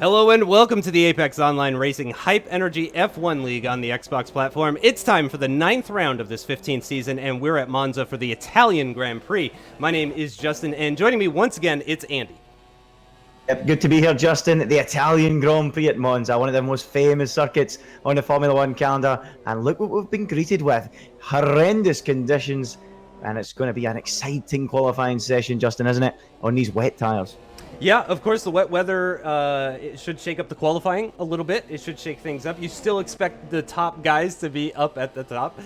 Hello and welcome to the Apex Online Racing Hype Energy F1 League on the Xbox platform. It's time for the 9th round of this 15th season, and we're at Monza for the Italian Grand Prix. My name is Justin, and joining me once again, it's Andy. Yep, good to be here, Justin. The Italian Grand Prix at Monza, one of the most famous circuits on the Formula One calendar. And look what we've been greeted with. Horrendous conditions. And it's going to be an exciting qualifying session, Justin, isn't it? On these wet tyres. Yeah, of course, the wet weather it should shake up the qualifying a little bit. It should shake things up. You still expect the top guys to be up at the top,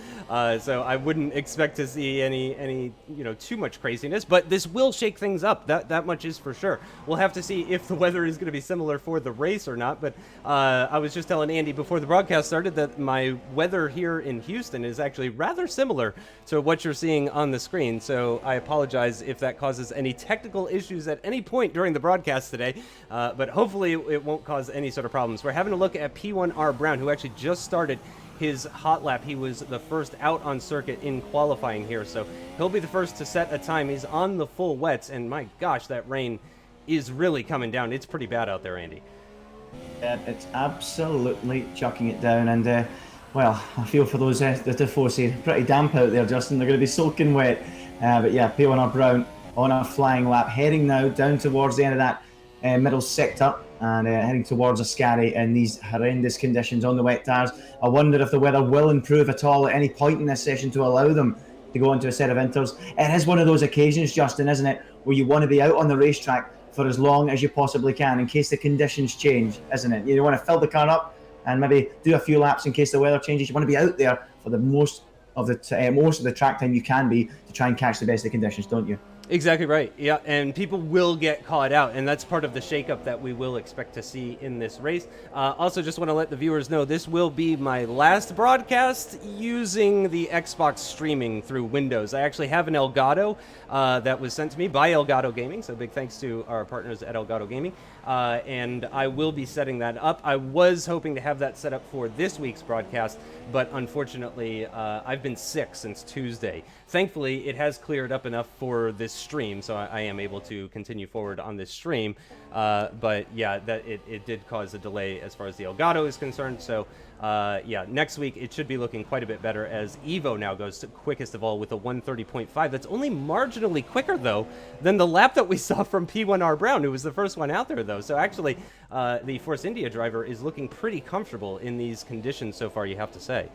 so I wouldn't expect to see any too much craziness. But this will shake things up. That much is for sure. We'll have to see if the weather is going to be similar for the race or not. But I was just telling Andy before the broadcast started that my weather here in Houston is actually rather similar to what you're seeing on the screen. So I apologize if that causes any technical issues at any point during the broadcast today, but hopefully it won't cause any sort of problems. We're having a look at P1R Brown, who actually just started his hot lap. He was the first out on circuit in qualifying here, so he'll be the first to set a time. He's on the full wets, and my gosh, that rain is really coming down. It's pretty bad out there, Andy. Yeah, it's absolutely chucking it down, and well, I feel for those the Tifosi. Pretty damp out there, Justin. They're going to be soaking wet, but yeah, P1R Brown on a flying lap, heading now down towards the end of that middle sector and heading towards Ascari in these horrendous conditions on the wet tyres. I wonder if the weather will improve at all at any point in this session to allow them to go into a set of inters. It is one of those occasions, Justin, isn't it, where you want to be out on the racetrack for as long as you possibly can in case the conditions change, isn't it? You want to fill the car up and maybe do a few laps in case the weather changes. You want to be out there for the most of the track time you can be to try and catch the best of conditions, don't you? Exactly right. Yeah, and people will get caught out, and that's part of the shakeup that we will expect to see in this race. Also, just want to let the viewers know this will be my last broadcast using the Xbox streaming through Windows. I actually have an Elgato that was sent to me by Elgato Gaming, so big thanks to our partners at Elgato Gaming. And I will be setting that up. I was hoping to have that set up for this week's broadcast, but unfortunately, I've been sick since Tuesday. Thankfully, it has cleared up enough for this stream, so I am able to continue forward on this stream. But yeah, it did cause a delay as far as the Elgato is concerned. So yeah, next week it should be looking quite a bit better as Evo now goes to quickest of all with a 1:30.5. That's only marginally quicker though than the lap that we saw from P1R Brown, who was the first one out there though. So actually, the Force India driver is looking pretty comfortable in these conditions so far, you have to say.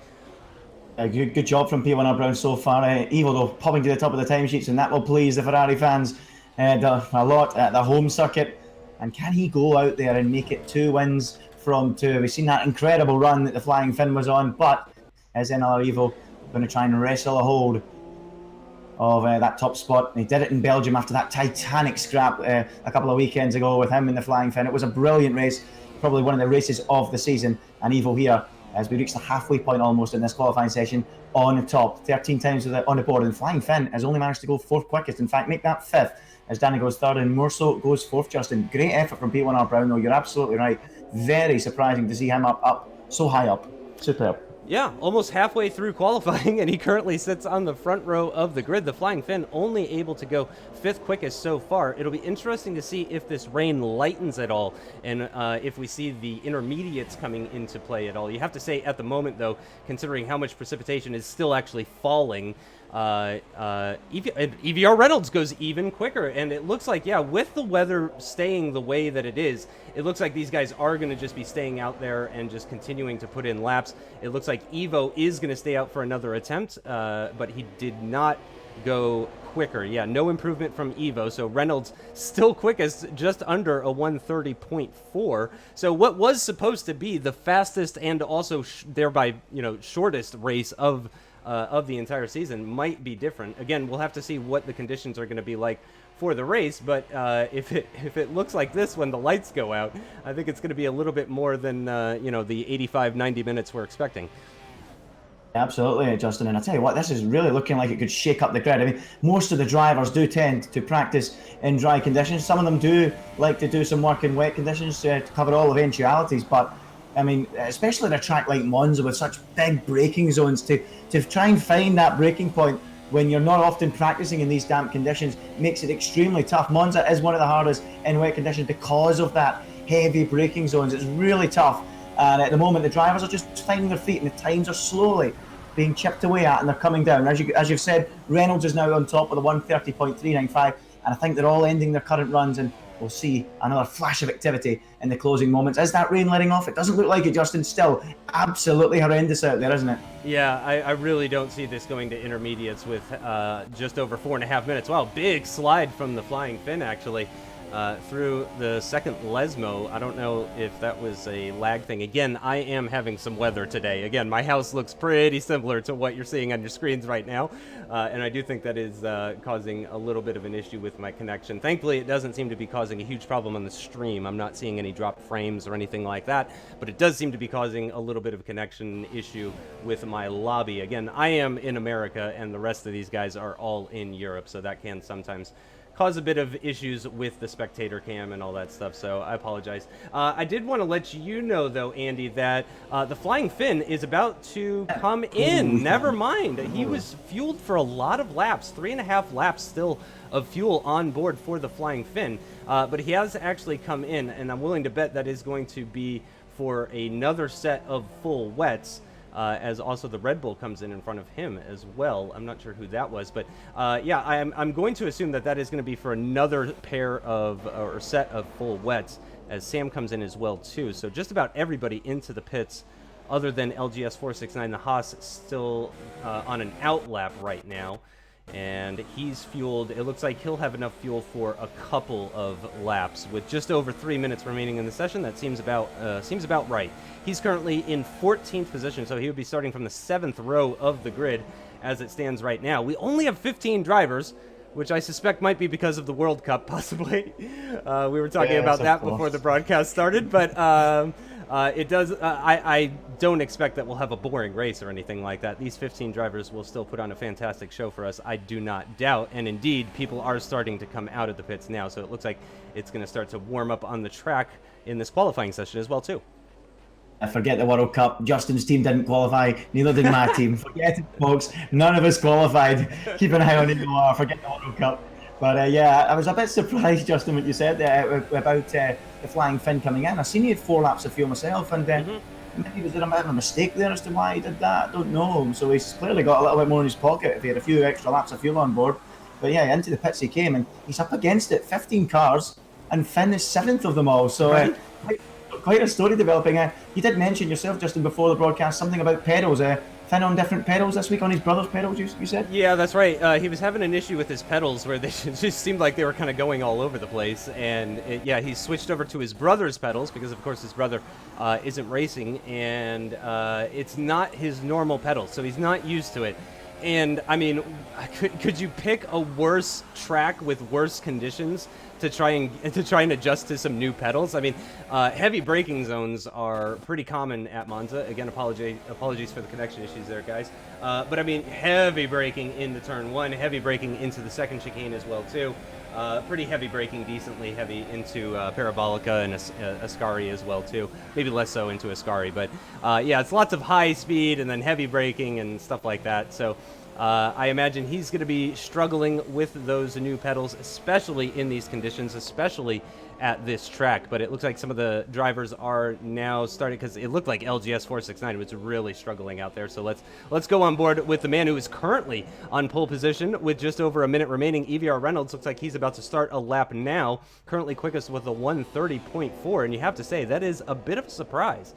Good job from P1R Brown so far. Evo, though, popping to the top of the timesheets, and that will please the Ferrari fans a lot at the home circuit. And can he go out there and make it 2 wins from 2? We've seen that incredible run that the Flying Finn was on, but is NLR Evo going to try and wrestle a hold of that top spot? And he did it in Belgium after that titanic scrap a couple of weekends ago with him in the Flying Finn. It was a brilliant race, probably one of the races of the season. And Evo here, as we reach the halfway point almost in this qualifying session, on the top, 13 times on the board. And Flying Finn has only managed to go 4th quickest. In fact, make that 5th as Danny goes 3rd and Murso goes 4th, Justin. Great effort from P1R Brown, though. You're absolutely right. Very surprising to see him up so high up. Superb. Yeah, almost halfway through qualifying, and he currently sits on the front row of the grid. The Flying Finn only able to go 5th quickest so far. It'll be interesting to see if this rain lightens at all, and if we see the intermediates coming into play at all. You have to say at the moment, though, considering how much precipitation is still actually falling, EVR Reynolds goes even quicker, and it looks like, yeah, with the weather staying the way that it is, it looks like these guys are going to just be staying out there and just continuing to put in laps. It looks like Evo is going to stay out for another attempt, but he did not go quicker. Yeah, no improvement from Evo, so Reynolds still quickest, just under a 1:30.4. So what was supposed to be the fastest and also thereby, shortest race of the entire season might be different. Again, we'll have to see what the conditions are going to be like for the race, but if it looks like this when the lights go out, I think it's going to be a little bit more than the 85-90 minutes we're expecting. Absolutely, Justin, and I tell you what, this is really looking like it could shake up the grid. I mean, most of the drivers do tend to practice in dry conditions. Some of them do like to do some work in wet conditions to cover all eventualities, but I mean, especially at a track like Monza with such big braking zones, to try and find that braking point when you're not often practicing in these damp conditions makes it extremely tough. Monza is one of the hardest in wet conditions because of that heavy braking zones. It's really tough. And at the moment, the drivers are just finding their feet, and the times are slowly being chipped away at, and they're coming down. As you've said, Reynolds is now on top with a 1:30.395, and I think they're all ending their current runs, and we'll see another flash of activity in the closing moments. Is that rain letting off? It doesn't look like it, Justin. Still absolutely horrendous out there, isn't it? Yeah, I really don't see this going to intermediates with just over 4.5 minutes. Wow, big slide from the Flying Finn, actually, through the second Lesmo. I don't know if that was a lag thing. Again, I am having some weather today. Again, my house looks pretty similar to what you're seeing on your screens right now, and I do think that is causing a little bit of an issue with my connection. Thankfully, it doesn't seem to be causing a huge problem on the stream. I'm not seeing any dropped frames or anything like that, but it does seem to be causing a little bit of a connection issue with my lobby. Again, I am in America, and the rest of these guys are all in Europe, so that can sometimes cause a bit of issues with the spectator cam and all that stuff, so I apologize. I did want to let you know, though, Andy, that the Flying Finn is about to come in. Never mind. He was fueled for a lot of laps, 3.5 laps still of fuel on board for the Flying Finn, but he has actually come in, and I'm willing to bet that is going to be for another set of full wets. As also the Red Bull comes in front of him as well. I'm not sure who that was, but yeah, I'm going to assume that that is going to be for another pair of, or set of full wets, as Sam comes in as well too. So just about everybody into the pits, other than LGS 469, the Haas still on an out lap right now. And he's fueled. It looks like he'll have enough fuel for a couple of laps with just over 3 minutes remaining in the session. That seems about right. He's currently in 14th position, so he would be starting from the 7th row of the grid as it stands right now. We only have 15 drivers, which I suspect might be because of the World Cup, possibly. We were talking about that before the broadcast started, but it does. I don't expect that we'll have a boring race or anything like that. These 15 drivers will still put on a fantastic show for us, I do not doubt. And indeed, people are starting to come out of the pits now, so it looks like it's going to start to warm up on the track in this qualifying session as well, too. I forget the World Cup. Justin's team didn't qualify. Neither did my team. Forget it, folks. None of us qualified. Keep an eye on AOR. Forget the World Cup. But yeah, I was a bit surprised, Justin, what you said about the Flying Finn coming in. I seen he had 4 laps of fuel myself, and maybe was there a bit of a mistake there as to why he did that? I don't know. So he's clearly got a little bit more in his pocket if he had a few extra laps of fuel on board. But yeah, into the pits he came, and he's up against it. 15 cars, and Finn is 7th of them all. So quite a story developing. You did mention yourself, Justin, before the broadcast, something about pedals. Finn on different pedals this week, on his brother's pedals, you said? Yeah, that's right. He was having an issue with his pedals where they just seemed like they were kind of going all over the place. And yeah, he switched over to his brother's pedals because, of course, his brother isn't racing. And it's not his normal pedals, so he's not used to it. And, I mean, could you pick a worse track with worse conditions to try and adjust to some new pedals? I mean, heavy braking zones are pretty common at Monza. Again, apologies for the connection issues there, guys. But I mean, heavy braking into turn 1, heavy braking into the second chicane as well too. Pretty heavy braking, decently heavy into Parabolica and Ascari as well too. Maybe less so into Ascari, but yeah, it's lots of high speed and then heavy braking and stuff like that. So I imagine he's going to be struggling with those new pedals, especially in these conditions, especially at this track. But it looks like some of the drivers are now starting, because it looked like LGS 469 was really struggling out there. So let's go on board with the man who is currently on pole position with just over a minute remaining. EVR Reynolds looks like he's about to start a lap now, currently quickest with a 1:30.4, and you have to say that is a bit of a surprise.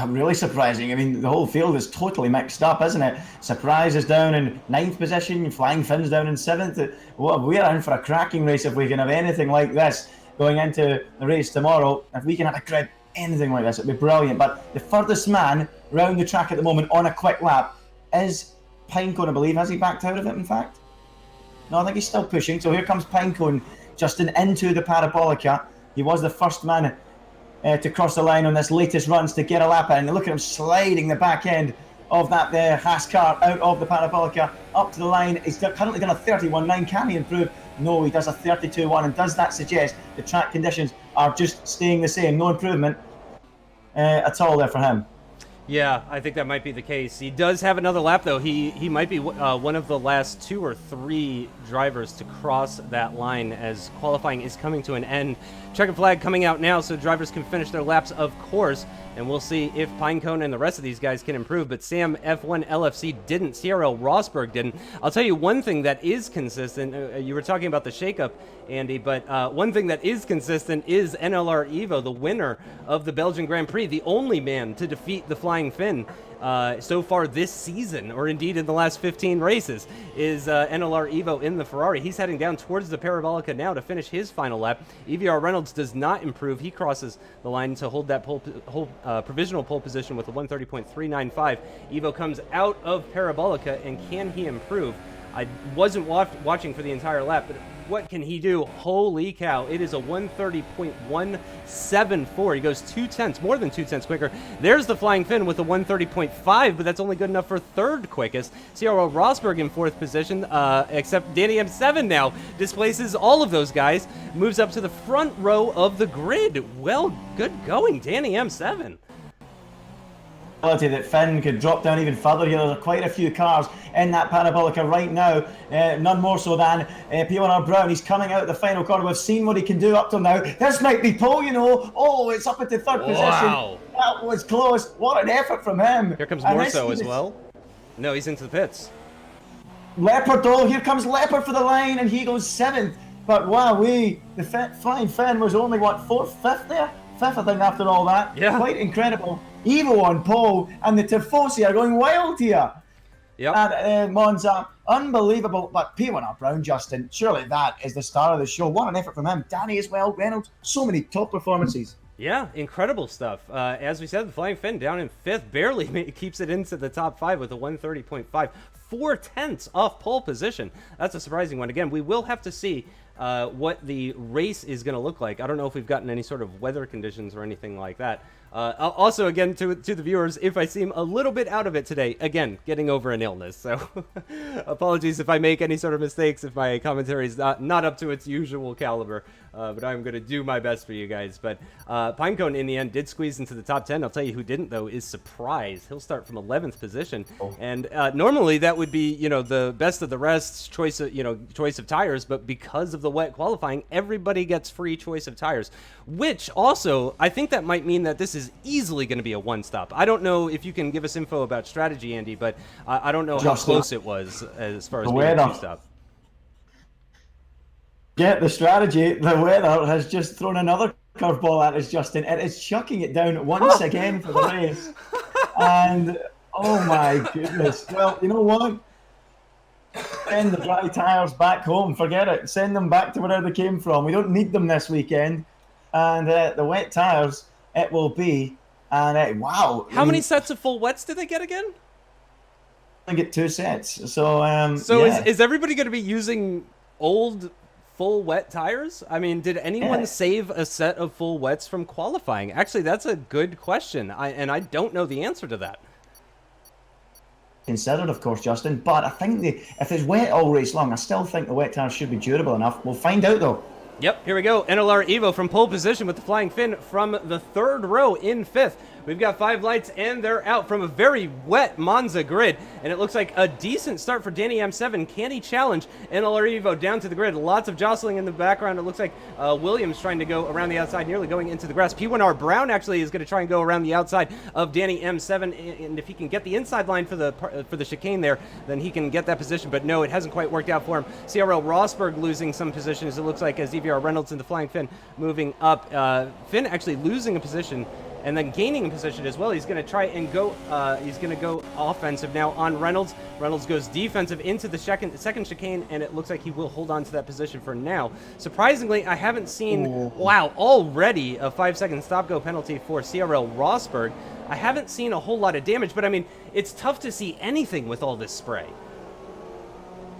Really surprising. I mean, the whole field is totally mixed up, isn't it? Surprise is down in 9th position, Flying Finn's down in 7th. Well, we're in for a cracking race if we can have anything like this going into the race tomorrow. If we can have a grid, anything like this, it'd be brilliant. But the furthest man round the track at the moment on a quick lap is Pinecone, I believe. Has he backed out of it, in fact? No, I think he's still pushing. So here comes Pinecone, Justin, into the Parabolica. He was the first man to cross the line on this latest runs to get a lap in. And look at him sliding the back end of that Haas car out of the Parabolica up to the line. He's currently done a 31.9. Can he improve? No, he does a 32.1. And does that suggest the track conditions are just staying the same? No improvement at all there for him. Yeah, I think that might be the case. He does have another lap, though. He might be one of the last 2 or 3 drivers to cross that line as qualifying is coming to an end checkered flag coming out now so drivers can finish their laps, of course, and we'll see if Pinecone and the rest of these guys can improve. But Sam F1 LFC didn't. CRL Rosberg didn't. I'll tell you one thing that is consistent. You were talking about the shakeup, Andy, but one thing that is consistent is NLR Evo, the winner of the Belgian Grand Prix, the only man to defeat the Flying Finn so far this season, or indeed in the last 15 races, is NLR Evo in the Ferrari. He's heading down towards the Parabolica now to finish his final lap. EVR Reynolds does not improve. He crosses the line to hold that provisional pole position with a 130.395. Evo comes out of Parabolica, and can he improve? I wasn't watching for the entire lap, but what can he do? Holy cow. It is a 130.174. He goes 0.2, more than 0.2 quicker. There's the Flying Finn with a 130.5, but that's only good enough for third quickest. CRL Rosberg in fourth position, except Danny M7 now displaces all of those guys, moves up to the front row of the grid. Well, good going, Danny M7. That Finn could drop down even further here. There are quite a few cars in that Parabolica right now, none more so than P1R Brown. He's coming out of the final corner. We've seen what he can do up till now. This might be pole, you know. Oh, it's up into third position. That was close. What an effort from him. Here comes Morso as well. No, he's into the pits. Leopard though, here comes Leopard for the line, and he goes 7th. But wow, the Flying Finn was only, what, 4th, 5th there? 5th, I think, after all that. Yeah. Quite incredible. Evo on pole, and the Tifosi are going wild here. Yep. At Monza. Unbelievable. But P1R Brown, Justin, surely that is the star of the show. What an effort from him. Danny as well, Reynolds, so many top performances. Yeah, incredible stuff. As we said, the Flying Finn down in 5th, barely keeps it into the top 5 with a 130.5. 0.4 off pole position. That's a surprising one. Again, we will have to see what the race is going to look like. I don't know if we've gotten any sort of weather conditions or anything like that. Also, again, to the viewers, if I seem a little bit out of it today, again, getting over an illness. So apologies if I make any sort of mistakes, if my commentary is not up to its usual caliber. But I'm going to do my best for you guys. But Pinecone, in the end, did squeeze into the top 10. I'll tell you who didn't, though, is Surprise. He'll start from 11th position. Oh. And normally that would be, you know, the best of the rest, choice of tires. But because of the wet qualifying, everybody gets free choice of tires. Which also, I think that might mean that this is easily going to be a one-stop. I don't know if you can give us info about strategy, Andy, but I don't know how close it was as far as being a two-stop. Yeah, the strategy, the weather has just thrown another curveball at us, Justin. It is chucking it down once again for the race. And, oh my goodness. Well, you know what? Send the dry tyres back home. Forget it. Send them back to wherever they came from. We don't need them this weekend. And the wet tyres, it will be. And wow. How many sets of full wets did they get again? I get 2 sets. So, yeah. is everybody going to be using old full wet tires? I mean, did anyone save a set of full wets from qualifying? Actually, that's a good question. I don't know the answer to that. Considered, of course, Justin, but I think if it's wet all race long, I still think the wet tires should be durable enough. We'll find out, though. Yep, here we go. NLR Evo from pole position with the Flying Finn from the 3rd row in 5th. We've got 5 lights, and they're out from a very wet Monza grid. And it looks like a decent start for Danny M7. Can he challenge NLR Evo down to the grid? Lots of jostling in the background. It looks like Williams trying to go around the outside, nearly going into the grass. P1R Brown actually is going to try and go around the outside of Danny M7. And if he can get the inside line for the chicane there, then he can get that position. But no, it hasn't quite worked out for him. CRL Rosberg losing some positions, it looks like, as EVR Reynolds and the Flying Finn moving up. Finn actually losing a position and then gaining a position as well. He's going to try and go, offensive now on Reynolds. Reynolds goes defensive into the second chicane, and it looks like he will hold on to that position for now. Surprisingly, I haven't seen, wow, already a 5-second stop-go penalty for CRL Rosberg. I haven't seen a whole lot of damage, but I mean, it's tough to see anything with all this spray.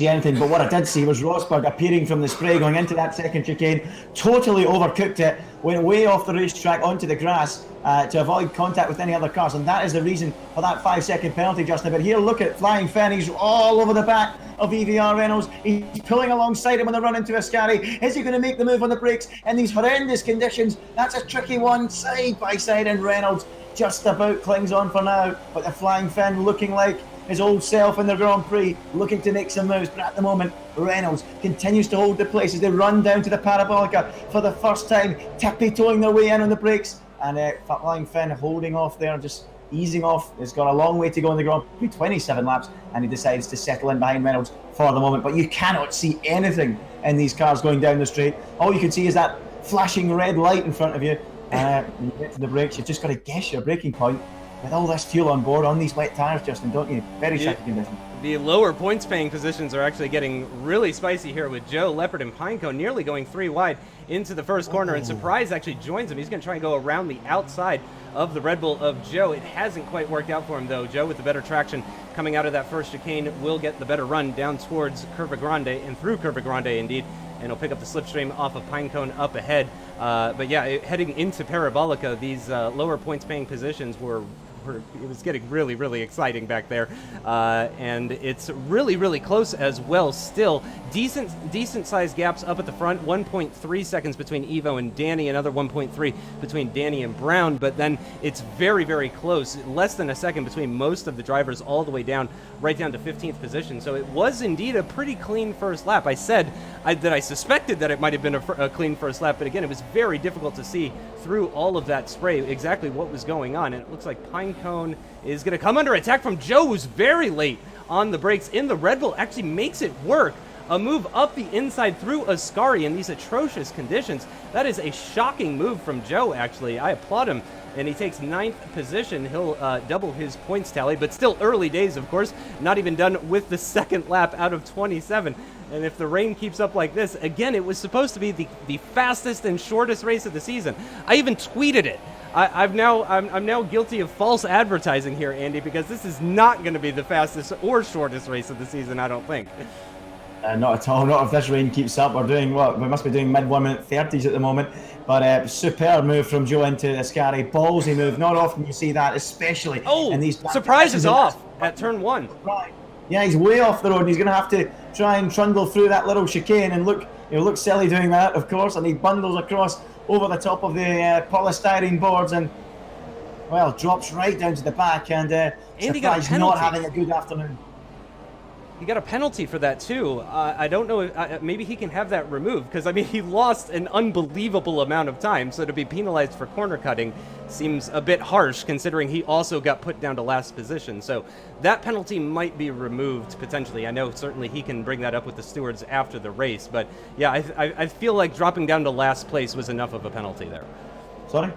Anything, but what I did see was Rosberg appearing from the spray, going into that second chicane, totally overcooked it, went way off the racetrack onto the grass to avoid contact with any other cars, and that is the reason for that 5-second penalty, Justin. But here, look at Flying Finn. He's all over the back of EVR Reynolds. He's pulling alongside him when they run into Ascari. Is he going to make the move on the brakes in these horrendous conditions? That's a tricky one, side by side, and Reynolds just about clings on for now, but the Flying Finn looking like his old self in the Grand Prix, looking to make some moves. But at the moment, Reynolds continues to hold the place as they run down to the Parabolica for the first time, tippy-toeing their way in on the brakes. And Flying Finn holding off there, just easing off. It's got a long way to go in the Grand Prix, 27 laps, and he decides to settle in behind Reynolds for the moment. But you cannot see anything in these cars going down the straight. All you can see is that flashing red light in front of you. When you get to the brakes, you've just got to guess your braking point with all this fuel on board on these wet tyres, Justin, don't you? Very tricky condition. The lower points paying positions are actually getting really spicy here with Joe, Leopard, and Pinecone nearly going 3 wide into the first corner, and Surprise actually joins him. He's going to try and go around the outside of the Red Bull of Joe. It hasn't quite worked out for him, though. Joe, with the better traction coming out of that first chicane, will get the better run down towards Curva Grande, and through Curva Grande, indeed, and he'll pick up the slipstream off of Pinecone up ahead. But yeah, heading into Parabolica, these lower points paying positions it was getting really, really exciting back there. And it's really, really close as well still. Decent sized gaps up at the front. 1.3 seconds between Evo and Danny, another 1.3 between Danny and Brown, but then it's very, very close. Less than a second between most of the drivers all the way down, right down to 15th position. So it was indeed a pretty clean first lap. I said that I suspected that it might have been a clean first lap, but again, it was very difficult to see through all of that spray exactly what was going on. And it looks like Pinecone is going to come under attack from Joe, who's very late on the brakes in the Red Bull, actually makes it work. A move up the inside through Ascari in these atrocious conditions. That is a shocking move from Joe, actually. I applaud him. And he takes 9th position. He'll double his points tally, but still early days, of course. Not even done with the second lap out of 27. And if the rain keeps up like this, again, it was supposed to be the fastest and shortest race of the season. I even tweeted it. I'm now guilty of false advertising here, Andy, because this is not going to be the fastest or shortest race of the season, I don't think. Not at all. Not if this rain keeps up. We're doing what? We must be doing mid 1 minute 30s at the moment. But superb move from Joe into Ascari. Ballsy move. Not often you see that, especially in these. Surprise is off at turn 1. Right. Yeah, he's way off the road. He's going to have to try and trundle through that little chicane and look silly doing that, of course. And he bundles across over the top of the polystyrene boards and, well, drops right down to the back. And Surprise not having a good afternoon. He got a penalty for that, too. I don't know if maybe he can have that removed, because, I mean, he lost an unbelievable amount of time, so to be penalized for corner cutting seems a bit harsh, considering he also got put down to last position. So that penalty might be removed, potentially. I know certainly he can bring that up with the stewards after the race, but, yeah, I feel like dropping down to last place was enough of a penalty there. Sorry?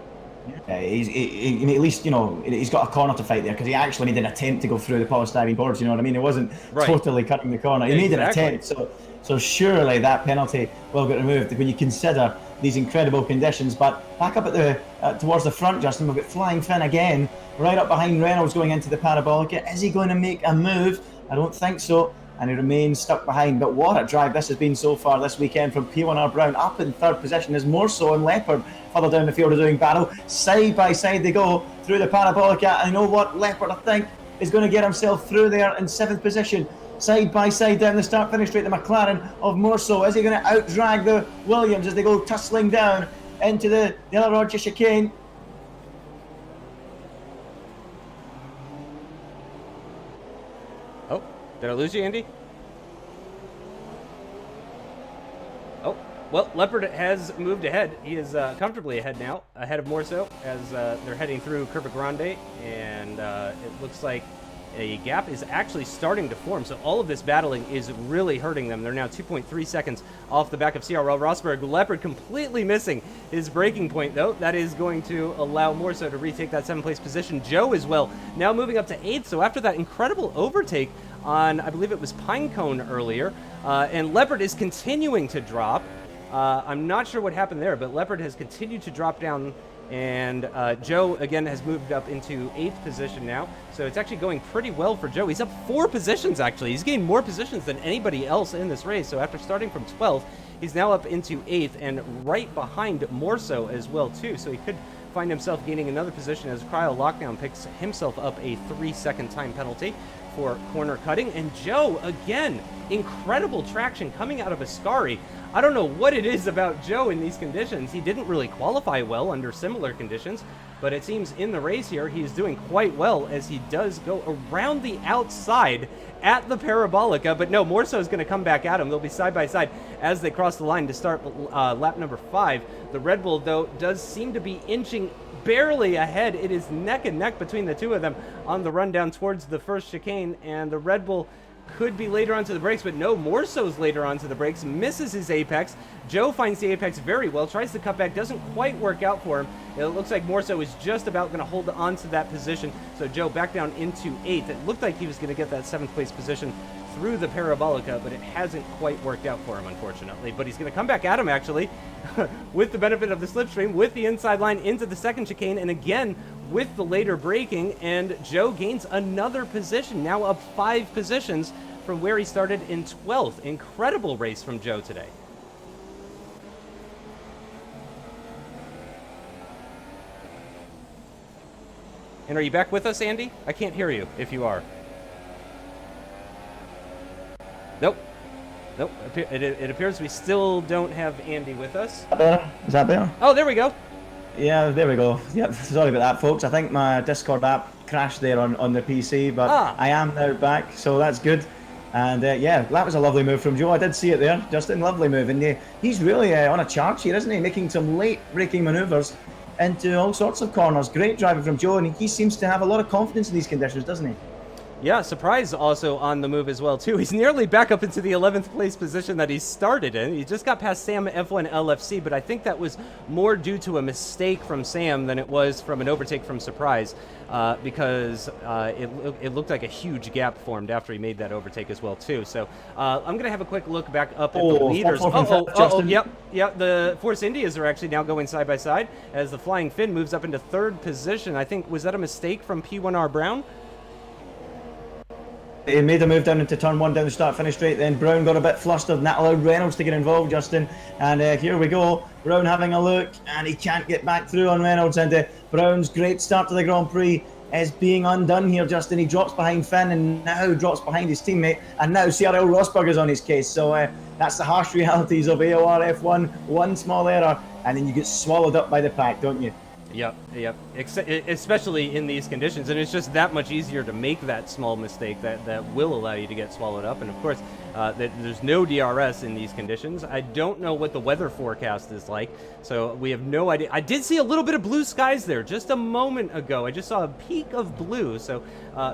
At least, he's got a corner to fight there, because he actually made an attempt to go through the polystyrene boards, you know what I mean? It wasn't totally cutting the corner. He made an attempt, so surely that penalty will get removed when you consider these incredible conditions. But back up at towards the front, Justin, we've got Flying Finn again, right up behind Reynolds going into the Parabolica. Is he going to make a move? I don't think so. And he remains stuck behind. But what a drive this has been so far this weekend from P1R Brown. Up in 3rd position is Morso and Leopard further down the field are doing battle. Side by side they go through the Parabolica. And you know what? Leopard, I think, is going to get himself through there in 7th position. Side by side down the start-finish straight, the McLaren of Morso. Is he going to outdrag the Williams as they go tussling down into the other Roger chicane? Oh, did I lose you, Andy? Oh, well, Leopard has moved ahead. He is comfortably ahead now, ahead of Morso as they're heading through Curva Grande, and it looks like a gap is actually starting to form. So all of this battling is really hurting them. They're now 2.3 seconds off the back of CRL Rosberg. Leopard completely missing his braking point, though. That is going to allow Morso to retake that 7th place position. Joe as well, now moving up to 8th. So after that incredible overtake on, I believe it was Pinecone earlier, and Leopard is continuing to drop. I'm not sure what happened there, but Leopard has continued to drop down, and Joe, again, has moved up into 8th position now. So it's actually going pretty well for Joe. He's up 4 positions, actually. He's gained more positions than anybody else in this race. So after starting from 12th, he's now up into 8th and right behind Morso as well, too. So he could find himself gaining another position as Cryo Lockdown picks himself up a 3-second time penalty for corner cutting. And Joe, again, incredible traction coming out of Ascari. I don't know what it is about Joe in these conditions. He didn't really qualify well under similar conditions. but it seems in the race here he's doing quite well as he does go around the outside at the Parabolica, but no, Morso is going to come back at him. They'll be side by side as they cross the line to start lap number 5. The Red Bull, though, does seem to be inching barely ahead. It is neck and neck between the two of them on the run down towards the first chicane, and the Red Bull could be later onto the brakes, but no, Morso's later onto the brakes, misses his apex. Joe finds the apex very well, tries the cutback, doesn't quite work out for him. It looks like Morso is just about going to hold on to that position, so Joe back down into 8th. It looked like he was going to get that 7th place position through the Parabolica, but it hasn't quite worked out for him, unfortunately. But he's going to come back at him, actually, with the benefit of the slipstream, with the inside line into the second chicane, and again, with the later braking, and Joe gains another position, now up 5 positions from where he started in 12th. Incredible race from Joe today. And are you back with us, Andy? I can't hear you if you are. Nope. Nope. It appears we still don't have Andy with us. Is that better? Oh, there we go. Yeah, there we go. Yep, sorry about that, folks. I think my Discord app crashed there on the PC, but I am now back, so that's good. And yeah, that was a lovely move from Joe. I did see it there, Justin. Lovely move. And he's really on a charge here, isn't he? Making some late braking manoeuvres into all sorts of corners. Great driving from Joe, and he seems to have a lot of confidence in these conditions, doesn't he? Yeah, surprise also on the move as well, too. He's nearly back up into the 11th place position that he started in. He just got past Sam F1 LFC, but I think that was more due to a mistake from Sam than it was from an overtake from Surprise, because it looked like a huge gap formed after he made that overtake as well, too. So I'm going to have a quick look back up at the leaders. Yep, the Force Indias are actually now going side by side as the Flying Finn moves up into 3rd position. I think, was that a mistake from P1R Brown? He made a move down into turn 1 down the start-finish straight, then Brown got a bit flustered and that allowed Reynolds to get involved, Justin. And here we go, Brown having a look, and he can't get back through on Reynolds, and Brown's great start to the Grand Prix is being undone here, Justin. He drops behind Finn and now drops behind his teammate, and now CRL Rosberg is on his case. So that's the harsh realities of AOR F1. One small error and then you get swallowed up by the pack, don't you? Yep. Especially in these conditions, and it's just that much easier to make that small mistake that will allow you to get swallowed up. And of course, there's no DRS in these conditions. I don't know what the weather forecast is like, so we have no idea. I did see a little bit of blue skies there just a moment ago. I just saw a peak of blue, so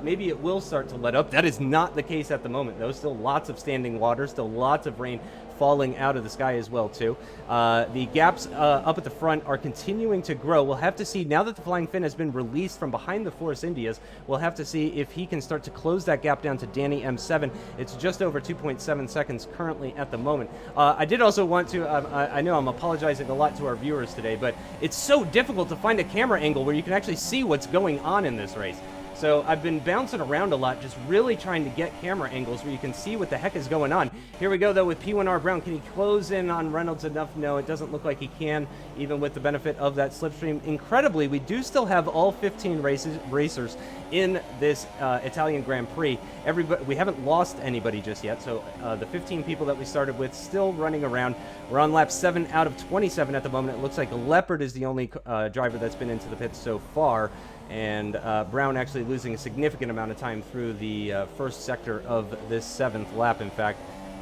maybe it will start to let up. That is not the case at the moment, though. Still lots of standing water, still lots of rain falling out of the sky as well, too. The gaps up at the front are continuing to grow. We'll have to see, now that the Flying Finn has been released from behind the Force Indias, we'll have to see if he can start to close that gap down to Danny M7. It's just over 2.7 seconds currently at the moment. I did also want to, I know I'm apologizing a lot to our viewers today, but it's so difficult to find a camera angle where you can actually see what's going on in this race. So I've been bouncing around a lot, just really trying to get camera angles where you can see what the heck is going on. Here we go, though, with P1R Brown. Can he close in on Reynolds enough? No, it doesn't look like he can, even with the benefit of that slipstream. Incredibly, we do still have all 15 racers in this Italian Grand Prix. We haven't lost anybody just yet, so the 15 people that we started with still running around. We're on lap 7 out of 27 at the moment. It looks like Leopard is the only driver that's been into the pits so far. And Brown actually losing a significant amount of time through the first sector of this 7th lap, in fact,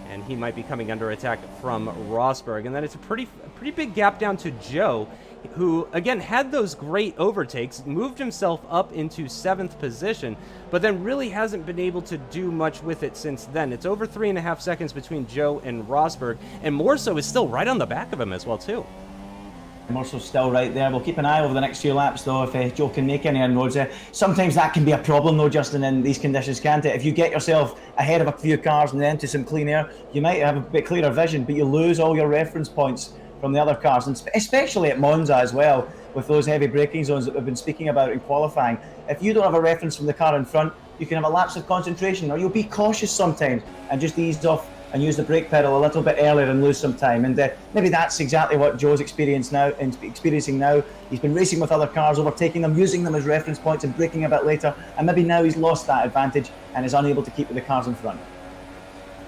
and he might be coming under attack from Rosberg. And then it's a pretty big gap down to Joe, who, again, had those great overtakes, moved himself up into 7th position, but then really hasn't been able to do much with it since then. It's over 3.5 seconds between Joe and Rosberg, and more so is still right on the back of him as well, too. Marcel's still right there. We'll keep an eye over the next few laps, though, if Joe can make any inroads. Sometimes that can be a problem, though, Justin, in these conditions, can't it? If you get yourself ahead of a few cars and then to some clean air, you might have a bit clearer vision, but you lose all your reference points from the other cars, and especially at Monza as well, with those heavy braking zones that we've been speaking about in qualifying. If you don't have a reference from the car in front, you can have a lapse of concentration, or you'll be cautious sometimes and just ease off and use the brake pedal a little bit earlier and lose some time. And maybe that's exactly what Joe's experiencing now. He's been racing with other cars, overtaking them, using them as reference points and braking a bit later. And maybe now he's lost that advantage and is unable to keep with the cars in front.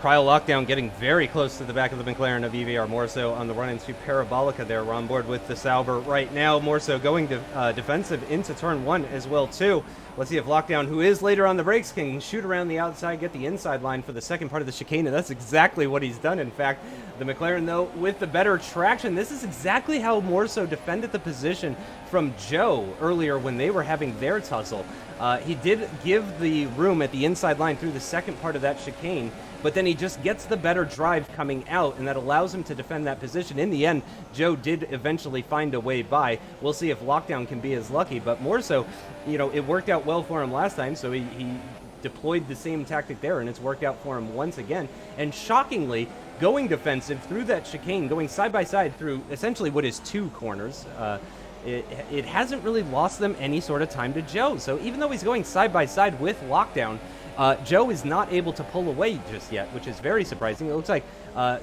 Cryo Lockdown getting very close to the back of the McLaren of EVR. More so on the run into Parabolica there. We're on board with the Sauber right now. More so going defensive into turn 1 as well too. Let's see if Lockdown, who is later on the brakes, can shoot around the outside, get the inside line for the second part of the chicane, and that's exactly what he's done. In fact, the McLaren, though, with the better traction, this is exactly how Morso defended the position from Joe earlier when they were having their tussle. He did give the room at the inside line through the second part of that chicane, but then he just gets the better drive coming out, and that allows him to defend that position. In the end, Joe did eventually find a way by. We'll see if Lockdown can be as lucky, but more so, you know, it worked out well for him last time, so he deployed the same tactic there, and it's worked out for him once again. And shockingly, going defensive through that chicane, going side by side through essentially what is 2 corners, it hasn't really lost them any sort of time to Joe. So even though he's going side by side with Lockdown, Joe is not able to pull away just yet, which is very surprising. It looks like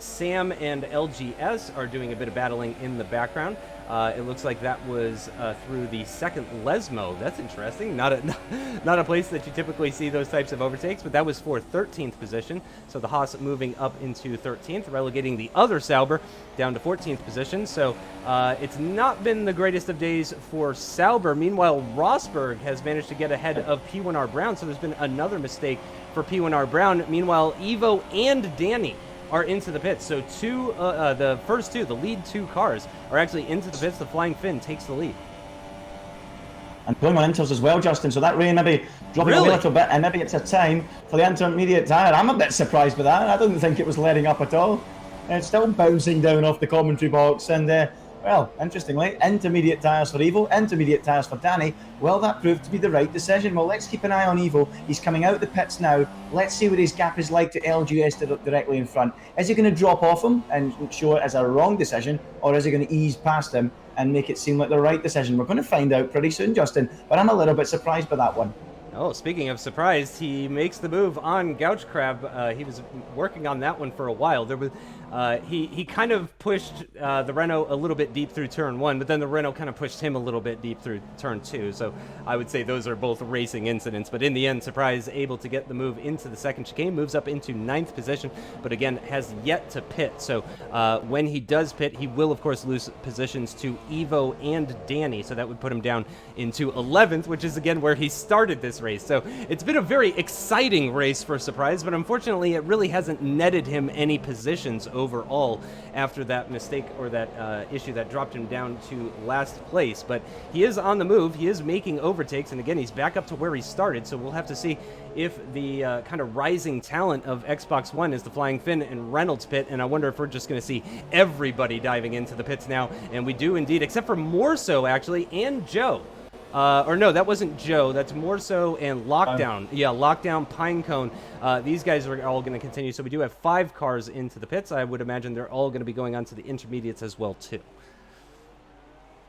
Sam and LGS are doing a bit of battling in the background. It looks like that was through the second Lesmo. That's interesting. Not a place that you typically see those types of overtakes, but that was for 13th position. So the Haas moving up into 13th, relegating the other Sauber down to 14th position. So it's not been the greatest of days for Sauber. Meanwhile, Rosberg has managed to get ahead of P1R Brown, so there's been another mistake for P1R Brown. Meanwhile, Evo and Danny are into the pits. So the first two, the lead 2 cars, are actually into the pits. The Flying Finn takes the lead. And pulling on inters as well, Justin. So that rain maybe dropping away a little bit, and maybe it's a time for the intermediate tyre. I'm a bit surprised by that. I didn't think it was letting up at all. It's still bouncing down off the commentary box, and well, interestingly, intermediate tyres for Evo, intermediate tyres for Danny. Well, that proved to be the right decision. Well, let's keep an eye on Evo. He's coming out the pits now. Let's see what his gap is like to LGS directly in front. Is he going to drop off him and show it as a wrong decision, or is he going to ease past him and make it seem like the right decision? We're going to find out pretty soon, Justin, but I'm a little bit surprised by that one. Oh, speaking of surprised, he makes the move on Gouch Crab. He was working on that one for a while. There was he kind of pushed the Renault a little bit deep through turn 1, but then the Renault kind of pushed him a little bit deep through turn 2. So I would say those are both racing incidents. But in the end, Surprise able to get the move into the second chicane, moves up into 9th position, but again has yet to pit. So when he does pit, he will of course lose positions to Evo and Danny. So that would put him down into 11th, which is again where he started this race. So it's been a very exciting race for Surprise, but unfortunately it really hasn't netted him any positions overall after that mistake or that issue that dropped him down to last place. But he is on the move, he is making overtakes, and again he's back up to where he started, so we'll have to see if the kind of rising talent of Xbox One is the Flying Finn and Reynolds pit, and I wonder if we're just going to see everybody diving into the pits now, and we do indeed, except for Morso actually, and Joe. Or no, that wasn't Joe. That's Morso and Lockdown. Yeah, Lockdown, Pinecone. These guys are all going to continue. So we do have 5 cars into the pits. I would imagine they're all going to be going on to the intermediates as well, too.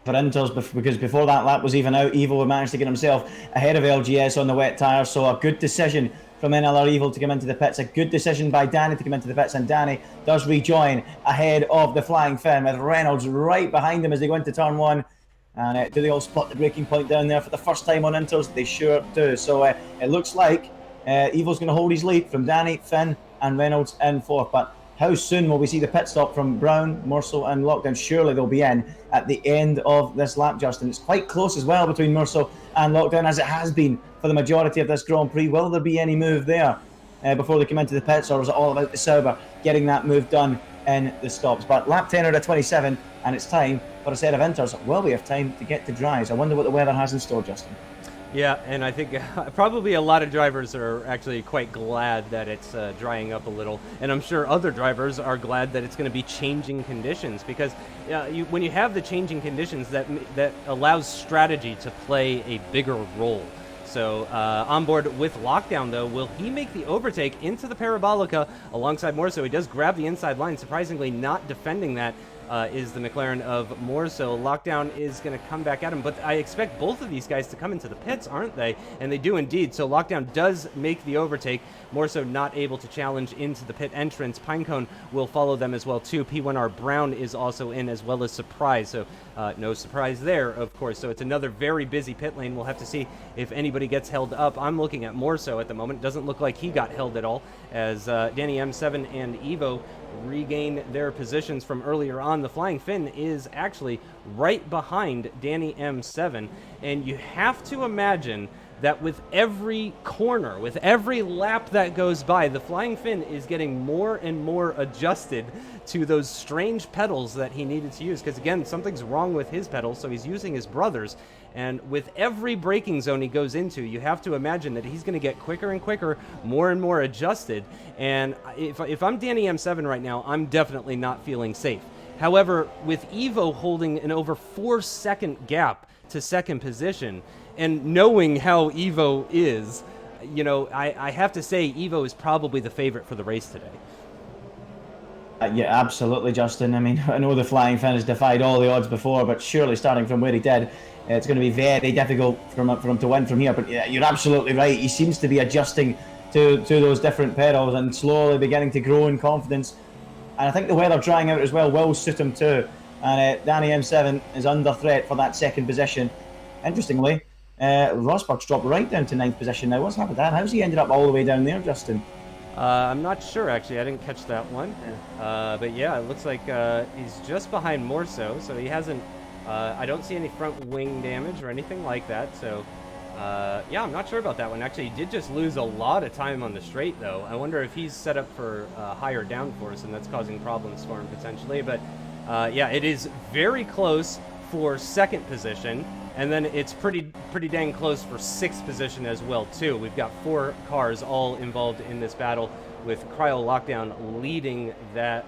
For Inters, because before that lap was even out, Evo managed to get himself ahead of LGS on the wet tyres. So a good decision from NLR Evo to come into the pits. A good decision by Danny to come into the pits. And Danny does rejoin ahead of the Flying Finn with Reynolds right behind him as they go into turn 1. And do they all spot the braking point down there for the first time on Inters? They sure do. So it looks like Evo's going to hold his lead from Danny, Finn and Reynolds in 4th. But how soon will we see the pit stop from Brown, Morso and Lockdown? Surely they'll be in at the end of this lap, Justin. It's quite close as well between Morso and Lockdown, as it has been for the majority of this Grand Prix. Will there be any move there before they come into the pits, or is it all about the Sauber getting that move done in the stops? But lap 10 out of 27, and it's time for a set of Inters. Will we have time to get to dries? I wonder what the weather has in store, Justin. Yeah, and I think probably a lot of drivers are actually quite glad that it's drying up a little, and I'm sure other drivers are glad that it's going to be changing conditions, because when you have the changing conditions, that allows strategy to play a bigger role. So on board with Lockdown, though, will he make the overtake into the Parabolica alongside Morso? He does grab the inside line, surprisingly not defending that is the McLaren of Morso. Lockdown is going to come back at him, but I expect both of these guys to come into the pits, aren't they? And they do indeed. So Lockdown does make the overtake. Morso not able to challenge into the pit entrance. Pinecone will follow them as well too. P1R Brown is also in, as well as Surprise. So no surprise there, of course. So it's another very busy pit lane. We'll have to see if anybody gets held up. I'm looking at Morso at the moment. Doesn't look like he got held at all, as Danny M7 and Evo regain their positions from earlier on. The Flying Finn is actually right behind Danny M7, and you have to imagine that with every corner, with every lap that goes by, the Flying Finn is getting more and more adjusted to those strange pedals that he needed to use, because again, something's wrong with his pedals, so he's using his brother's. And with every braking zone he goes into, you have to imagine that he's going to get quicker and quicker, more and more adjusted. And if I'm Danny M7 right now, I'm definitely not feeling safe. However, with Evo holding an over 4-second gap to second position, and knowing how Evo is, you know, I have to say Evo is probably the favorite for the race today. Yeah, absolutely, Justin. I mean, I know the Flying Finn has defied all the odds before, but surely starting from where he did, it's going to be very difficult for him to win from here. But yeah, you're absolutely right. He seems to be adjusting to those different pedals and slowly beginning to grow in confidence. And I think the weather drying out as well will suit him too. And Danny M7 is under threat for that second position. Interestingly, Rosberg's dropped right down to 9th position now. What's happened to that? How's he ended up all the way down there, Justin? I'm not sure, actually. I didn't catch that one. But yeah, it looks like he's just behind Morso, so he hasn't... I don't see any front wing damage or anything like that, so... yeah, I'm not sure about that one. Actually, he did just lose a lot of time on the straight, though. I wonder if he's set up for higher downforce, and that's causing problems for him, potentially. But yeah, it is very close for second position. And then it's pretty dang close for 6th position as well, too. We've got 4 cars all involved in this battle, with Cryo Lockdown leading that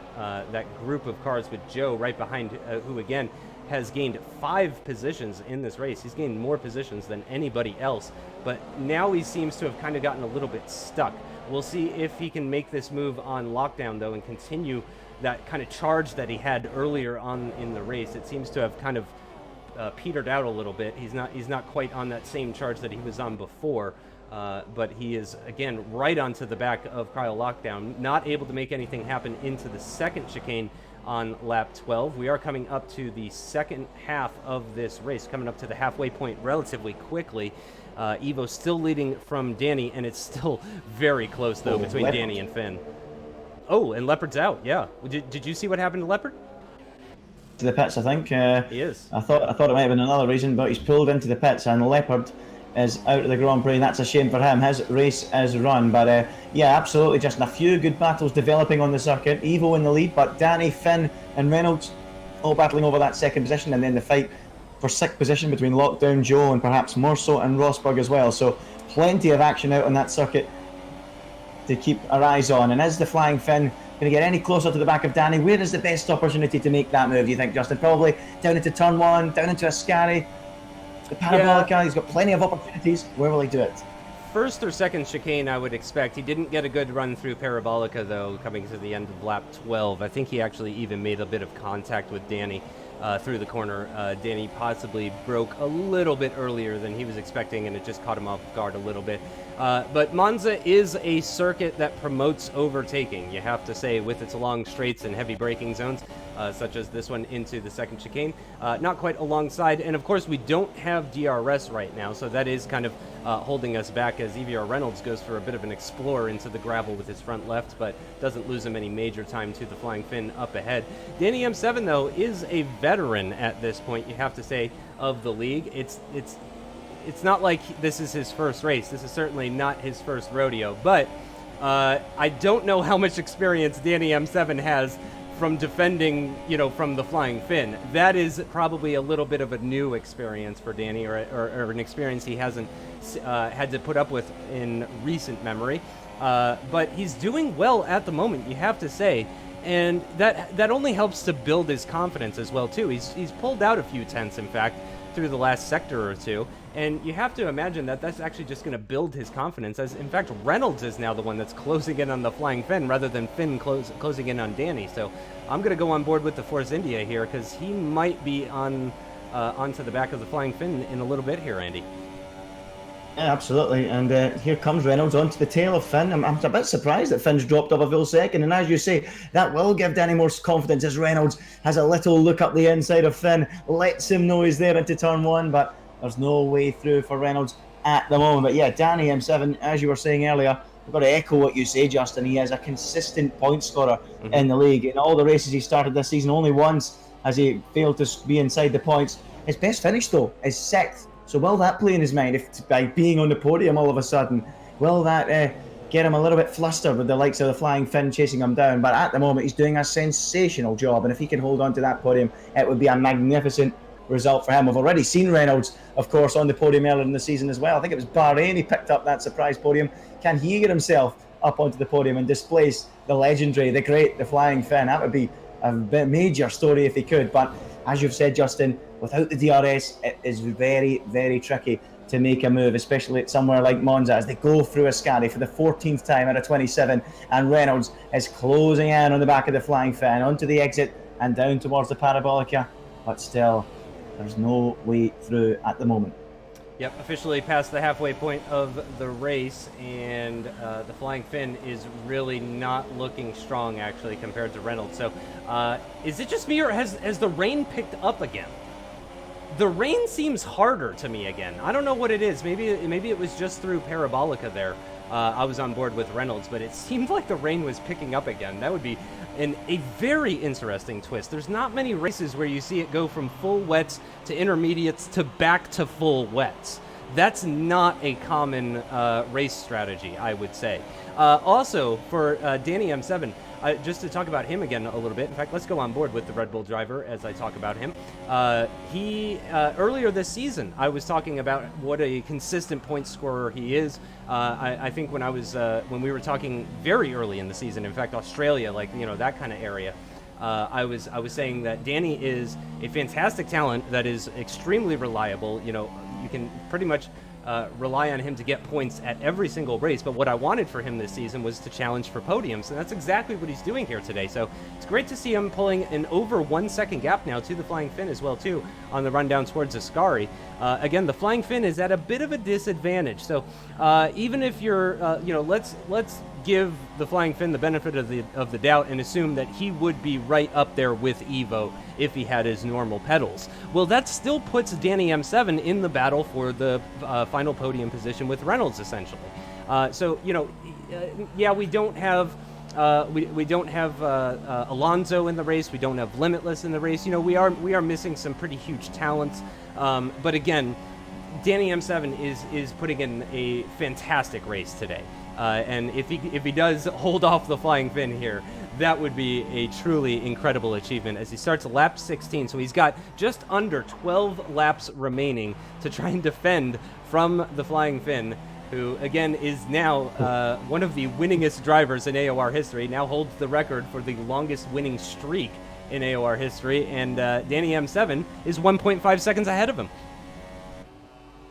group of cars, with Joe right behind, who again has gained 5 positions in this race. He's gained more positions than anybody else, but now he seems to have kind of gotten a little bit stuck. We'll see if he can make this move on Lockdown, though, and continue that kind of charge that he had earlier on in the race. It seems to have kind of petered out a little bit. He's not quite on that same charge that he was on before, but he is again right onto the back of Cryo Lockdown, not able to make anything happen into the second chicane on lap 12. We are coming up to the second half of this race, coming up to the halfway point relatively quickly. Evo still leading from Danny, and it's still very close though between Leopard. Danny and Finn. Oh, and Leopard's out. Yeah. Did you see what happened to Leopard? To the pits, I think. He is. I thought it might have been another reason, but he's pulled into the pits, and Leopard is out of the Grand Prix. That's a shame for him. His race is run. But yeah, absolutely, just a few good battles developing on the circuit. Evo in the lead, but Danny, Finn, and Reynolds all battling over that second position, and then the fight for 6th position between Lockdown, Joe, and perhaps Morso and Rosberg as well. So plenty of action out on that circuit to keep our eyes on. And is the Flying Finn going to get any closer to the back of Danny? Where is the best opportunity to make that move, do you think, Justin? Probably down into turn 1, down into Ascari, the Parabolica. Yeah. He's got plenty of opportunities. Where will he do it? First or second chicane, I would expect. He didn't get a good run through Parabolica, though, coming to the end of lap 12. I think he actually even made a bit of contact with Danny through the corner. Danny possibly broke a little bit earlier than he was expecting, and it just caught him off guard a little bit. But Monza is a circuit that promotes overtaking, you have to say, with its long straights and heavy braking zones, such as this one into the second chicane. Not quite alongside, and of course we don't have DRS right now, so that is kind of holding us back as EVR Reynolds goes for a bit of an explore into the gravel with his front left, but doesn't lose him any major time to the Flying Finn up ahead. Danny M7, though, is a veteran at this point, you have to say, of the league. It's not like this is his first race. This is certainly not his first rodeo, but I don't know how much experience Danny M7 has from defending, from the Flying Finn. That is probably a little bit of a new experience for Danny, or an experience he hasn't had to put up with in recent memory. But he's doing well at the moment, you have to say. And that only helps to build his confidence as well, too. He's pulled out a few tenths, in fact, through the last sector or two, And you have to imagine that that's actually just going to build his confidence, as in fact Reynolds is now the one that's closing in on the Flying Finn rather than Finn closing in on Danny. So I'm going to go on board with the Force India here, because he might be onto the back of the Flying Finn in a little bit here, Andy. Yeah, absolutely. And here comes Reynolds onto the tail of Finn. I'm a bit surprised that Finn's dropped off a full second. And as you say, that will give Danny more confidence as Reynolds has a little look up the inside of Finn, lets him know he's there into turn one, but there's no way through for Reynolds at the moment. But yeah, Danny M7, as you were saying earlier, we've got to echo what you say, Justin. He is a consistent point scorer in the league. In all the races he started this season, only once has he failed to be inside the points. His best finish, though, is 6th. So will that play in his mind, if by being on the podium all of a sudden, will that get him a little bit flustered with the likes of the Flying Finn chasing him down? But at the moment, he's doing a sensational job. And if he can hold on to that podium, it would be a magnificent result for him. We've already seen Reynolds, of course, on the podium earlier in the season as well. I think it was Bahrain he picked up that surprise podium. Can he get himself up onto the podium and displace the legendary, the great, the Flying Finn? That would be a major story if he could. But as you've said, Justin, without the DRS, it is very, very tricky to make a move, especially at somewhere like Monza, as they go through Ascari for the 14th time out of 27, and Reynolds is closing in on the back of the Flying Finn, onto the exit and down towards the Parabolica, but still, there's no way through at the moment. Yep, officially past the halfway point of the race, and the Flying Finn is really not looking strong, actually, compared to Reynolds. So, is it just me, or has the rain picked up again? The rain seems harder to me again. I don't know what it is. Maybe it was just through Parabolica there. I was on board with Reynolds, but it seemed like the rain was picking up again. That would be a very interesting twist. There's not many races where you see it go from full wets to intermediates to back to full wets. That's not a common race strategy, I would say. Also, for Danny M7, just to talk about him again a little bit. In fact, let's go on board with the Red Bull driver as I talk about him. He earlier this season, I was talking about what a consistent point scorer he is. I think when we were talking very early in the season, in fact, Australia, like, you know, that kind of area, I was saying that Danny is a fantastic talent that is extremely reliable. You know, you can pretty much rely on him to get points at every single race, but what I wanted for him this season was to challenge for podiums, and that's exactly what he's doing here today. So it's great to see him pulling an over 1 second gap now to the Flying Finn as well too on the run down towards Ascari. Again, the Flying Finn is at a bit of a disadvantage, so even if you're let's give the Flying Finn the benefit of the doubt and assume that he would be right up there with Evo if he had his normal pedals. Well, that still puts Danny M7 in the battle for the final podium position with Reynolds, essentially. So, you know, yeah, we don't have Alonso in the race. We don't have Limitless in the race. You know, we are missing some pretty huge talents. But again, Danny M7 is putting in a fantastic race today. And if he does hold off the Flying Finn here, that would be a truly incredible achievement as he starts lap 16. So he's got just under 12 laps remaining to try and defend from the Flying Finn, who, again, is now one of the winningest drivers in AOR history, now holds the record for the longest winning streak in AOR history, and Danny M7 is 1.5 seconds ahead of him.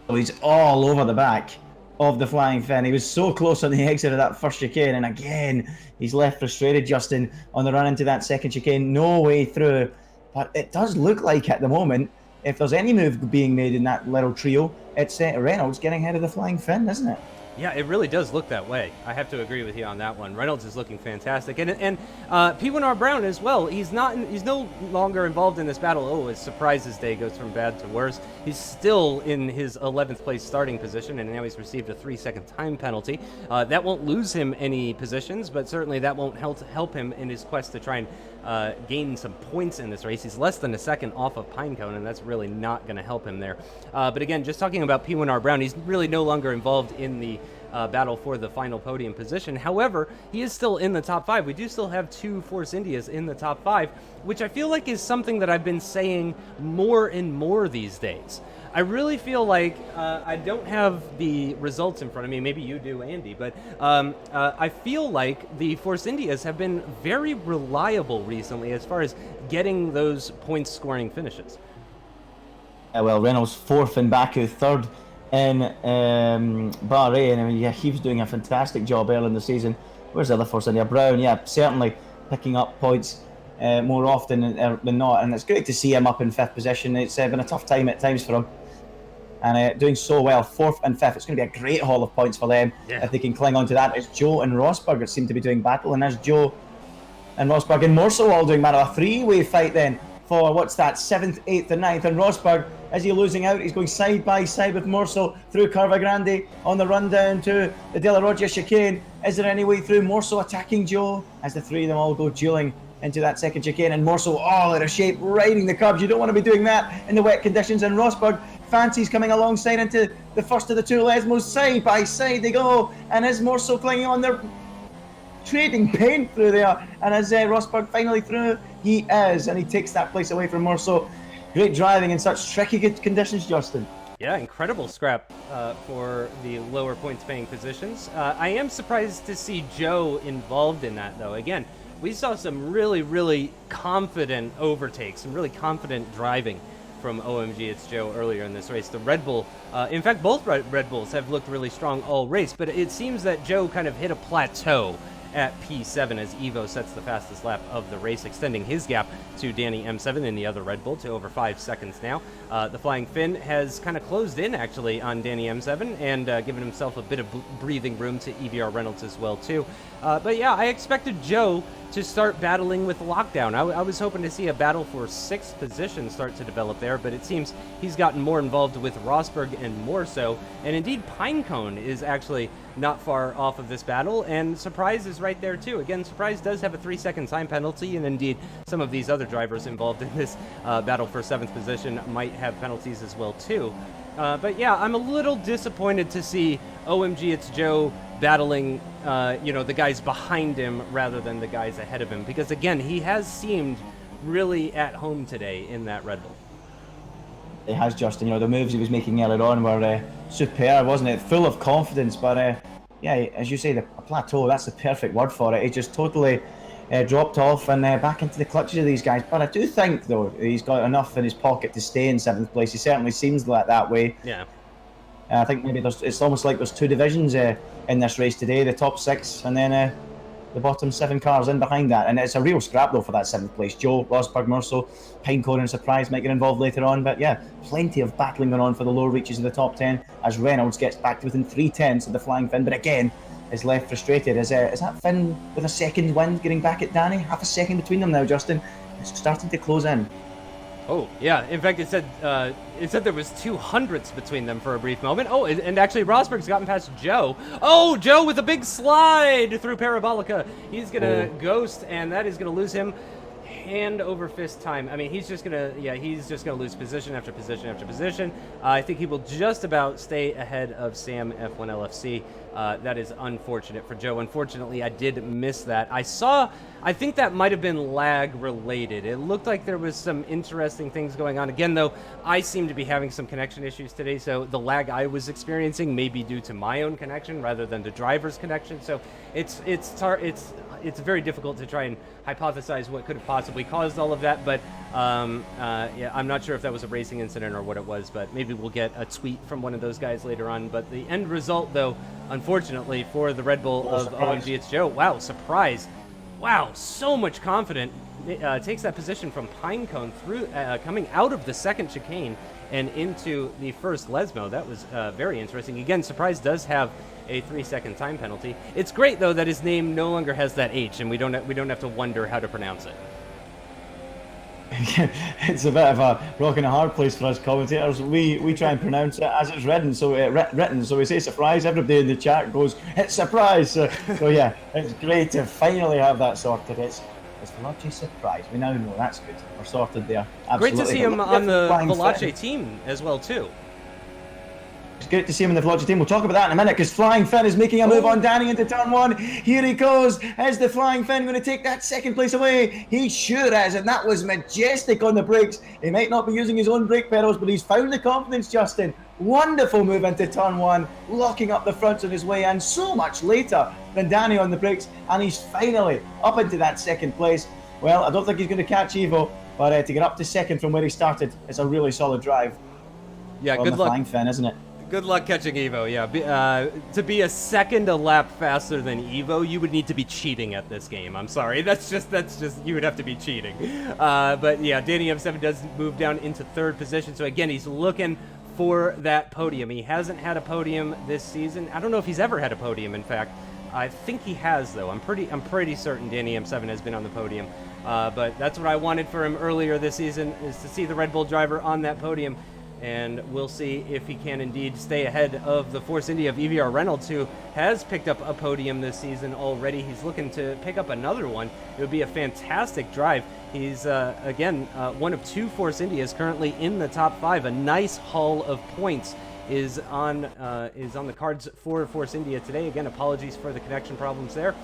So he's all over the back of the Flying Finn. He was so close on the exit of that first chicane, and again, he's left frustrated, Justin, on the run into that second chicane. No way through. But it does look like at the moment, if there's any move being made in that little trio, it's Reynolds getting ahead of the Flying Finn, isn't it? Yeah, it really does look that way. I have to agree with you on that one. Reynolds is looking fantastic, and P1R Brown as well. He's no longer involved in this battle. Oh, his surprises day goes from bad to worse. He's still in his 11th place starting position, and now he's received a 3-second time penalty. That won't lose him any positions, but certainly that won't help him in his quest to try and gain some points in this race. He's less than a second off of Pinecone, and that's really not going to help him there. But again, just talking about P1R Brown, he's really no longer involved in the battle for the final podium position. However, he is still in the top 5. We do still have 2 Force Indias in the top 5, which I feel like is something that I've been saying more and more these days. I really feel like I don't have the results in front of me. Maybe you do, Andy, but I feel like the Force Indias have been very reliable recently as far as getting those point-scoring finishes. Well, Reynolds 4th in Baku, 3rd in Bahrain. I mean, yeah, he was doing a fantastic job early in the season. Where's the other Force in there? Brown, yeah, certainly picking up points more often than not, and it's great to see him up in 5th position. It's been a tough time at times for him, and doing so well, 4th and 5th. It's going to be a great haul of points for them if they can cling on to that. As Joe and Rosberg seem to be doing battle, and as Joe and Rosberg and Morso all doing battle, a three-way fight then for what's that, 7th, 8th and 9th, and Rosberg, is he losing out? He's going side by side with Morso through Curva Grande on the run down to the De La Roggia chicane. Is there any way through? Morso attacking Joe as the three of them all go dueling into that second chicane, and Morso all out of shape, riding the curbs. You don't want to be doing that in the wet conditions, and Rosberg fancies coming alongside into the first of the two Lesmos. Side by side they go, and is Morso clinging on there, trading paint through there, and as Rosberg finally through, he is, and he takes that place away from Morso. Great driving in such tricky conditions, Justin. Yeah, incredible scrap for the lower points paying positions. I am surprised to see Joe involved in that, though. Again, we saw some really confident overtakes, some really confident driving from OMG It's Joe earlier in this race. The Red Bull, in fact, both Red Bulls have looked really strong all race, but it seems that Joe kind of hit a plateau at P7 as Evo sets the fastest lap of the race, extending his gap to Danny M7 in the other Red Bull to over 5 seconds now. The Flying Finn has kind of closed in actually on Danny M7 and given himself a bit of breathing room to EVR Reynolds as well too. But yeah, I expected Joe to start battling with Lockdown. I was hoping to see a battle for 6th position start to develop there, but it seems he's gotten more involved with Rosberg and more so. And indeed, Pinecone is actually not far off of this battle, and Surprise is right there too. Again, Surprise does have a 3-second time penalty, and indeed some of these other drivers involved in this battle for 7th position might have penalties as well too. But yeah, I'm a little disappointed to see OMG It's Joe battling the guys behind him rather than the guys ahead of him, because again, he has seemed really at home today in that Red Bull. It has, Justin. The moves he was making earlier on were superb, wasn't it? Full of confidence, but yeah, as you say, a plateau, that's the perfect word for it. He just totally dropped off and back into the clutches of these guys. But I do think, though, he's got enough in his pocket to stay in 7th place. He certainly seems like that way. Yeah. I think maybe it's almost like there's 2 divisions in this race today, the top 6 and then the bottom 7 cars in behind that. And it's a real scrap, though, for that 7th place. Joe, Rosberg, Morso, Pinecone and Surprise might get involved later on. But yeah, plenty of battling going on for the lower reaches of the top 10 as Reynolds gets back to within 3/10 of the Flying Finn. But again, is left frustrated. Is that Finn with a second wind getting back at Danny? Half a second between them now, Justin. It's starting to close in. Oh, yeah. In fact, it said there was 200ths between them for a brief moment. Oh, and actually Rosberg's gotten past Joe. Oh, Joe with a big slide through Parabolica. He's going to ghost, and that is going to lose him hand over fist time. I mean, he's just going to lose position after position after position. I think he will just about stay ahead of Sam F1 LFC. That is unfortunate for Joe. Unfortunately, I did miss that. I think that might have been lag related. It looked like there was some interesting things going on. Again, though, I seem to be having some connection issues today, so the lag I was experiencing may be due to my own connection rather than the driver's connection. So it's very difficult to try and hypothesize what could have possibly caused all of that, but yeah, I'm not sure if that was a racing incident or what it was, but maybe we'll get a tweet from one of those guys later on. But the end result, though, unfortunately for the Red Bull of OMG It's Joe, wow, Surprise. Wow, so much confidence. Takes that position from Pinecone through, coming out of the second chicane and into the first Lesmo. That was very interesting. Again, Surprise does have a 3-second time penalty. It's great, though, that his name no longer has that H, and we don't have to wonder how to pronounce it. It's a bit of a rock and a hard place for us commentators. We try and pronounce it as it's written, so we say Surprise. Everybody in the chat goes, it's Surprise. So yeah, it's great to finally have that sorted. It's Veloce Surprise. We now know that's good. We're sorted there. Absolutely. Great to see him on the Veloce team as well too. It's great to see him in the Veloce team. We'll talk about that in a minute, because Flying Finn is making a move on Danny into turn 1. Here he goes. Is the Flying Finn going to take that second place away? He sure is, and that was majestic on the brakes. He might not be using his own brake pedals, but he's found the confidence, Justin. Wonderful move into turn 1, locking up the fronts on his way in so much later than Danny on the brakes, and he's finally up into that second place. Well, I don't think he's going to catch Evo, but to get up to second from where he started, it's a really solid drive. Yeah, good luck. Flying Finn, isn't it? Good luck catching Evo. Yeah, to be a second a lap faster than Evo, you would need to be cheating at this game. I'm sorry, that's just you would have to be cheating. But yeah, Danny M7 does move down into third position. So again, he's looking for that podium. He hasn't had a podium this season. I don't know if he's ever had a podium. In fact, I think he has though. I'm pretty certain Danny M7 has been on the podium. But that's what I wanted for him earlier this season, is to see the Red Bull driver on that podium. And we'll see if he can indeed stay ahead of the Force India of EVR Reynolds, who has picked up a podium this season already. He's looking to pick up another one. It would be a fantastic drive. He's, again, one of 2 Force Indias currently in the top 5. A nice haul of points is on the cards for Force India today. Again, apologies for the connection problems there.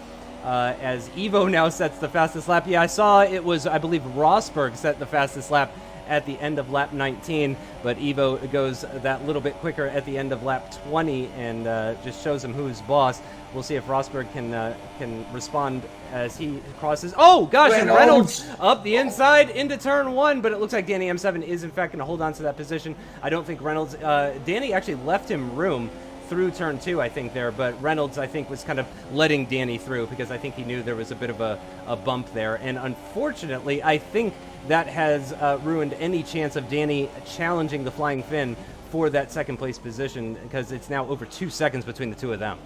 As Evo now sets the fastest lap. Yeah, I saw it was, I believe, Rosberg set the fastest lap at the end of lap 19, but Evo goes that little bit quicker at the end of lap 20 and just shows him who's boss. We'll see if Rosberg can respond as he crosses. Oh gosh, and Reynolds up the inside into turn 1, but it looks like Danny M7 is in fact going to hold on to that position. I don't think Reynolds, Danny actually left him room through turn 2, I think, there, but Reynolds, I think, was kind of letting Danny through because I think he knew there was a bit of a bump there. And unfortunately, I think that has ruined any chance of Danny challenging the Flying Finn for that second place position, because it's now over 2 seconds between the two of them.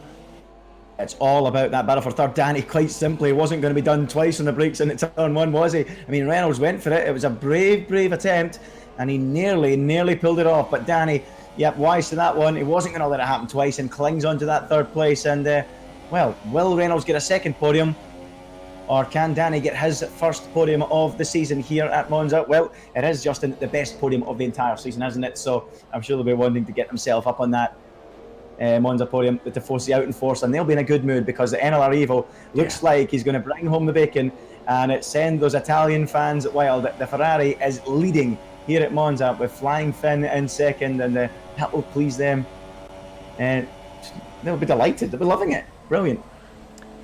It's all about that battle for third. Danny, quite simply, wasn't going to be done twice on the brakes in turn 1, was he? I mean, Reynolds went for it. It was a brave attempt, and he nearly pulled it off. But Danny, yep, wise to that one. He wasn't going to let it happen twice and clings onto that third place. And, well, will Reynolds get a second podium? Or can Danny get his first podium of the season here at Monza? Well, it is, Justin, the best podium of the entire season, isn't it? So I'm sure they'll be wanting to get himself up on that Monza podium with the Tifosi out in force. And they'll be in a good mood because the NLR Evo looks like he's going to bring home the bacon and send those Italian fans wild. The Ferrari is leading here at Monza with Flying Finn in second, and that will please them. And they'll be delighted. They'll be loving it. Brilliant.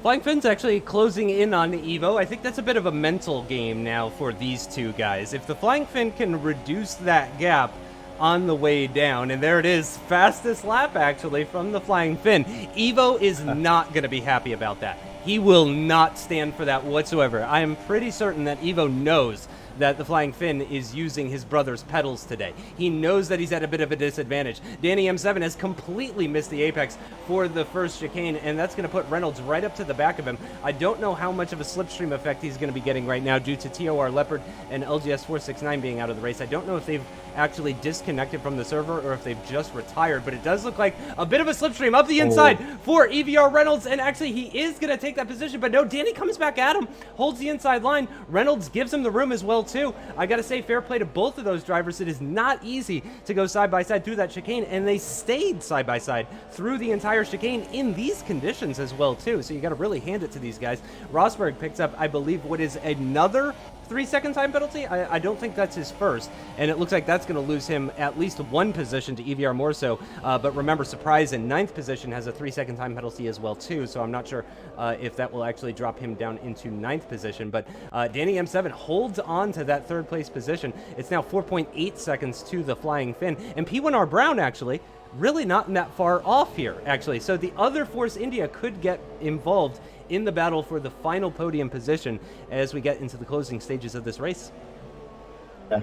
Flying Finn's actually closing in on Evo. I think that's a bit of a mental game now for these two guys. If the Flying Finn can reduce that gap on the way down, and there it is, fastest lap actually from the Flying Finn. Evo is not going to be happy about that. He will not stand for that whatsoever. I am pretty certain that Evo knows that the Flying Finn is using his brother's pedals today. He knows that he's at a bit of a disadvantage. Danny M7 has completely missed the apex for the first chicane, and that's going to put Reynolds right up to the back of him. I don't know how much of a slipstream effect he's going to be getting right now due to TOR Leopard and LGS 469 being out of the race. I don't know if they've actually disconnected from the server or if they've just retired, but it does look like a bit of a slipstream up the inside for EVR Reynolds, and actually he is going to take that position, but no, Danny comes back at him, holds the inside line. Reynolds gives him the room as well too. I gotta say, fair play to both of those drivers. It is not easy to go side by side through that chicane, and they stayed side by side through the entire chicane in these conditions as well too, so you gotta really hand it to these guys. Rosberg picks up, I believe, what is another 3-second time penalty. I don't think that's his first, and it looks like that's going to lose him at least 1 position to EVR more so. But remember, Surprise in 9th position has a 3-second time penalty as well too, so I'm not sure if that will actually drop him down into 9th position. But Danny M7 holds on to that 3rd place position. It's now 4.8 seconds to the Flying Finn, and P1R Brown actually really not that far off here actually. So the other Force India could get involved in the battle for the final podium position as we get into the closing stages of this race. Yeah,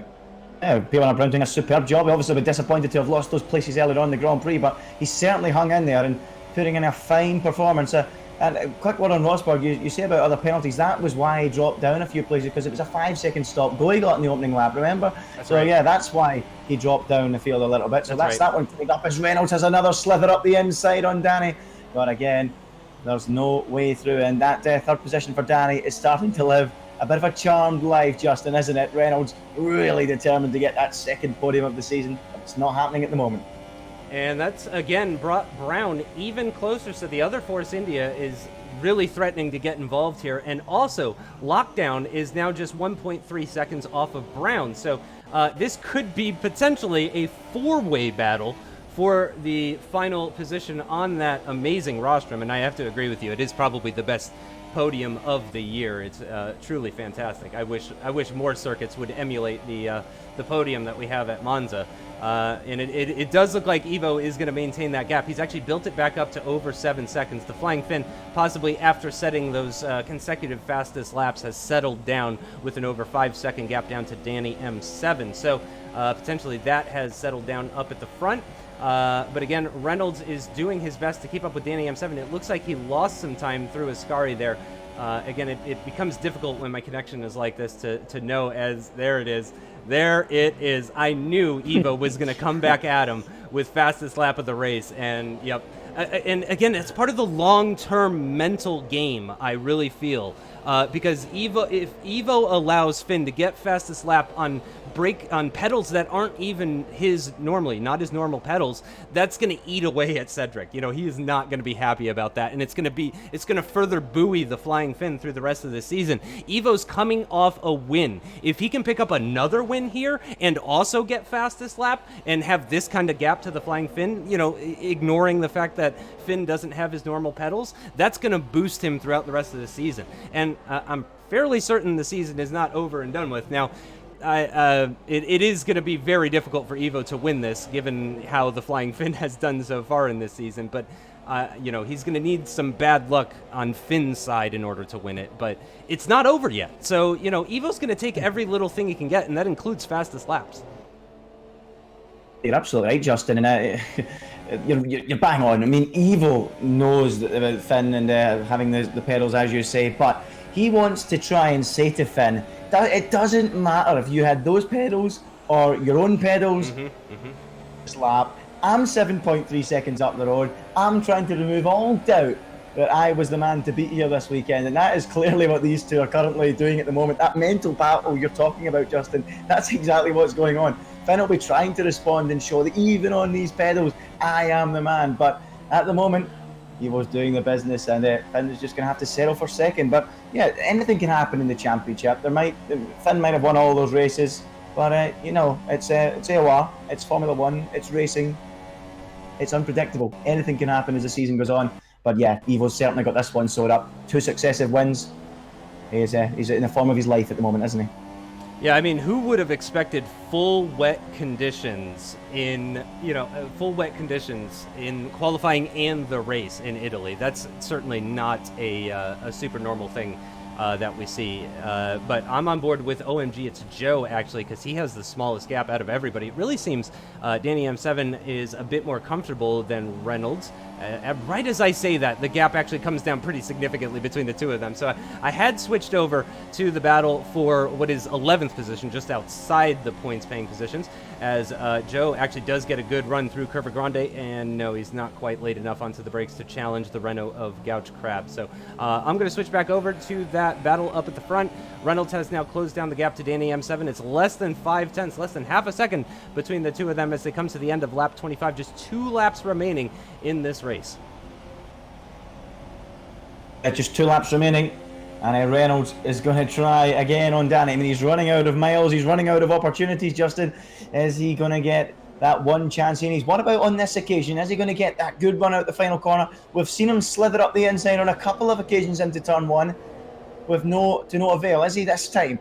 P1R Brown doing a superb job. He obviously been disappointed to have lost those places earlier on in the Grand Prix, but he certainly hung in there and putting in a fine performance. And a quick word on Rosberg, you say about other penalties, that was why he dropped down a few places, because it was a 5-second stop go he got in the opening lap, remember? That's right. Yeah, that's why he dropped down the field a little bit. So that's that one cleaned up as Reynolds has another slither up the inside on Danny. But again, there's no way through, and that 3rd position for Danny is starting to live a bit of a charmed life, Justin, isn't it? Reynolds really determined to get that 2nd podium of the season, but it's not happening at the moment. And that's, again, brought Brown even closer, so the other Force India is really threatening to get involved here. And also, Lockdown is now just 1.3 seconds off of Brown, so this could be potentially a 4-way battle for the final position on that amazing rostrum. And I have to agree with you, it is probably the best podium of the year. It's truly fantastic. I wish more circuits would emulate the podium that we have at Monza. And it does look like Evo is going to maintain that gap. He's actually built it back up to over 7 seconds. The Flying Finn, possibly after setting those consecutive fastest laps, has settled down with an over 5-second gap down to Danny M7. So potentially that has settled down up at the front. But again, Reynolds is doing his best to keep up with Danny M7. It looks like he lost some time through Ascari there. Again, it becomes difficult when my connection is like this to know, as there it is. There it is. I knew Evo was going to come back at him with fastest lap of the race. And, yep. And again, it's part of the long-term mental game, I really feel. Because if Evo allows Finn to get fastest lap on pedals that aren't even not his normal pedals, that's going to eat away at Cedric. You know, he is not going to be happy about that, and it's going to further buoy the Flying Finn through the rest of the season. Evo's coming off a win. If he can pick up another win here and also get fastest lap and have this kind of gap to the Flying Finn, you know, ignoring the fact that Finn doesn't have his normal pedals, that's going to boost him throughout the rest of the season. And I'm fairly certain the season is not over and done with. Now, it is going to be very difficult for Evo to win this, given how the Flying Finn has done so far in this season. But, you know, he's going to need some bad luck on Finn's side in order to win it. But it's not over yet. So, you know, Evo's going to take every little thing he can get, and that includes fastest laps. You're absolutely right, Justin. And you're bang on. I mean, Evo knows about Finn and having the pedals, as you say, but he wants to try and say to Finn, it doesn't matter if you had those pedals or your own pedals. This lap, I'm 7.3 seconds up the road. I'm trying to remove all doubt that I was the man to beat here this weekend, and that is clearly what these two are currently doing at the moment. That mental battle you're talking about, Justin, that's exactly what's going on. Finn will be trying to respond and show that even on these pedals, I am the man. But at the moment, he was doing the business, and Finn is just going to have to settle for second. But yeah, anything can happen in the championship. Finn might have won all those races, but you know, it's AOR, it's Formula One, it's racing, it's unpredictable. Anything can happen as the season goes on. But yeah, Evo's certainly got this one sewed up. 2 successive wins. He's in the form of his life at the moment, isn't he? Yeah, I mean, who would have expected full wet conditions in qualifying and the race in Italy? That's certainly not a super normal thing that we see. But I'm on board with OMG. It's Joe, actually, because he has the smallest gap out of everybody. It really seems Danny M7 is a bit more comfortable than Reynolds. Right as I say that, the gap actually comes down pretty significantly between the two of them. So I had switched over to the battle for what is 11th position, just outside the points-paying positions, as Joe actually does get a good run through Curva Grande, and no, he's not quite late enough onto the brakes to challenge the Renault of Gouch Crab. So I'm going to switch back over to that battle up at the front. Reynolds has now closed down the gap to Danny M7. It's less than 5/10, less than half a second between the two of them as they come to the end of lap 25. Just 2 laps remaining in this race. Just 2 laps remaining, and Reynolds is going to try again on Danny. I mean, he's running out of miles, he's running out of opportunities, Justin. Is he going to get that one chance he needs? What about on this occasion? Is he going to get that good run out the final corner? We've seen him slither up the inside on a couple of occasions into turn 1 with no avail. Is he this time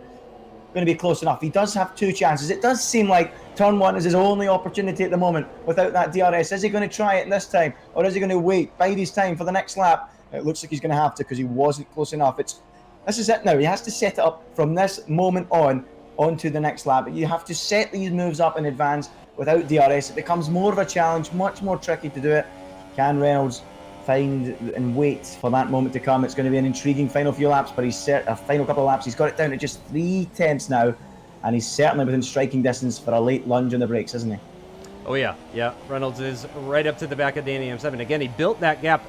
going to be close enough? He does have 2 chances. It does seem like turn 1 is his only opportunity at the moment without that DRS. Is he going to try it this time, or is he going to wait, bide his time for the next lap? It looks like he's going to have to, because he wasn't close enough. This is it now. He has to set it up from this moment onto the next lap. You have to set these moves up in advance without DRS. It becomes more of a challenge, much more tricky to do it. Can Reynolds find and wait for that moment to come? It's going to be an intriguing final few laps, but final couple of laps, he's got it down to just 3/10 now, and he's certainly within striking distance for a late lunge on the brakes, isn't he? Oh yeah. Reynolds is right up to the back of Danny M7. Again, he built that gap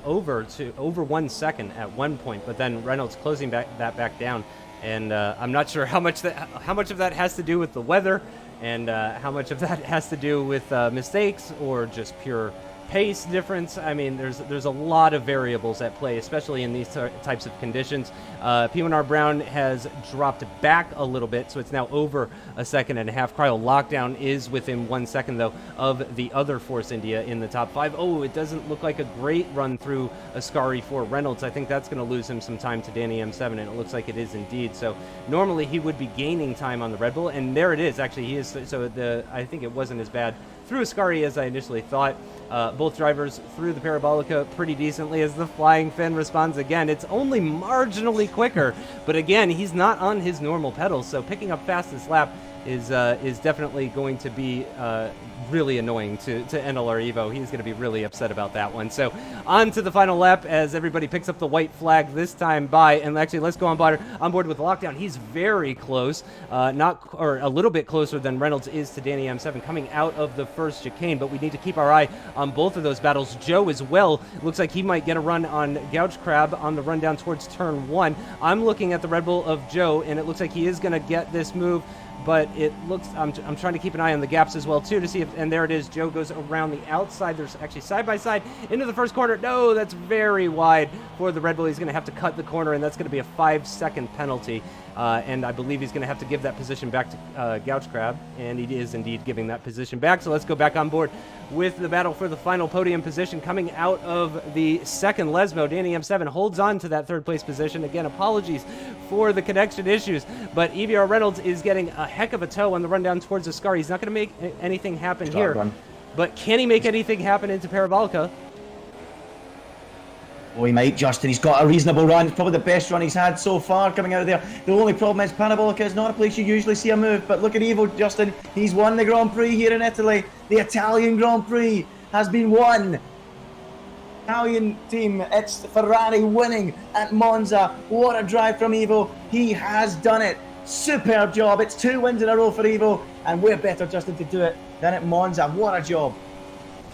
over 1 second at one point, but then Reynolds closing that back down, and I'm not sure how much of that has to do with the weather, and how much of that has to do with mistakes or just pure pace difference. I mean, there's a lot of variables at play, especially in these types of conditions. P1R Brown has dropped back a little bit, so it's now over a second and a half. Cryo Lockdown is within 1 second, though, of the other Force India in the top 5. Oh, it doesn't look like a great run through Ascari for Reynolds. I think that's going to lose him some time to Danny M7, and it looks like it is indeed. So normally he would be gaining time on the Red Bull, and there it is. Actually, he is. So I think it wasn't as bad through Ascari as I initially thought. Both drivers through the Parabolica pretty decently as the Flying Finn responds again. It's only marginally quicker, but again, he's not on his normal pedals, so picking up fastest lap is definitely going to be really annoying to NLR Evo. He's going to be really upset about that one. So on to the final lap as everybody picks up the white flag this time by, and actually let's go on board with Lockdown. He's very close, or a little bit closer than Reynolds is to Danny M7 coming out of the first chicane, but we need to keep our eye on both of those battles. Joe as well, looks like he might get a run on Gouge Crab on the run down towards turn 1. I'm looking at the Red Bull of Joe, and it looks like he is going to get this move, but it looks, I'm trying to keep an eye on the gaps as well too to see if, and there it is, Joe goes around the outside. There's actually side by side into the first corner. No, that's very wide for the Red Bull. He's going to have to cut the corner, and that's going to be a 5-second penalty. And I believe he's going to have to give that position back to Gouge Crab, and he is indeed giving that position back. So let's go back on board with the battle for the final podium position. Coming out of the second Lesmo, Danny M7 holds on to that third place position. Again, apologies for the connection issues, but EVR Reynolds is getting a heck of a tow on the run down towards Ascari. He's not going to make anything happen here, but can he make anything happen into Parabolica? Oh, he might, Justin. He's got a reasonable run. It's probably the best run he's had so far coming out of there. The only problem is Parabolica is not a place you usually see a move, but look at Evo, Justin. He's won the Grand Prix here in Italy. The Italian Grand Prix has been won. Italian team, it's Ferrari winning at Monza. What a drive from Evo. He has done it. Superb job. It's 2 wins in a row for Evo, and we're better, Justin, to do it than at Monza. What a job.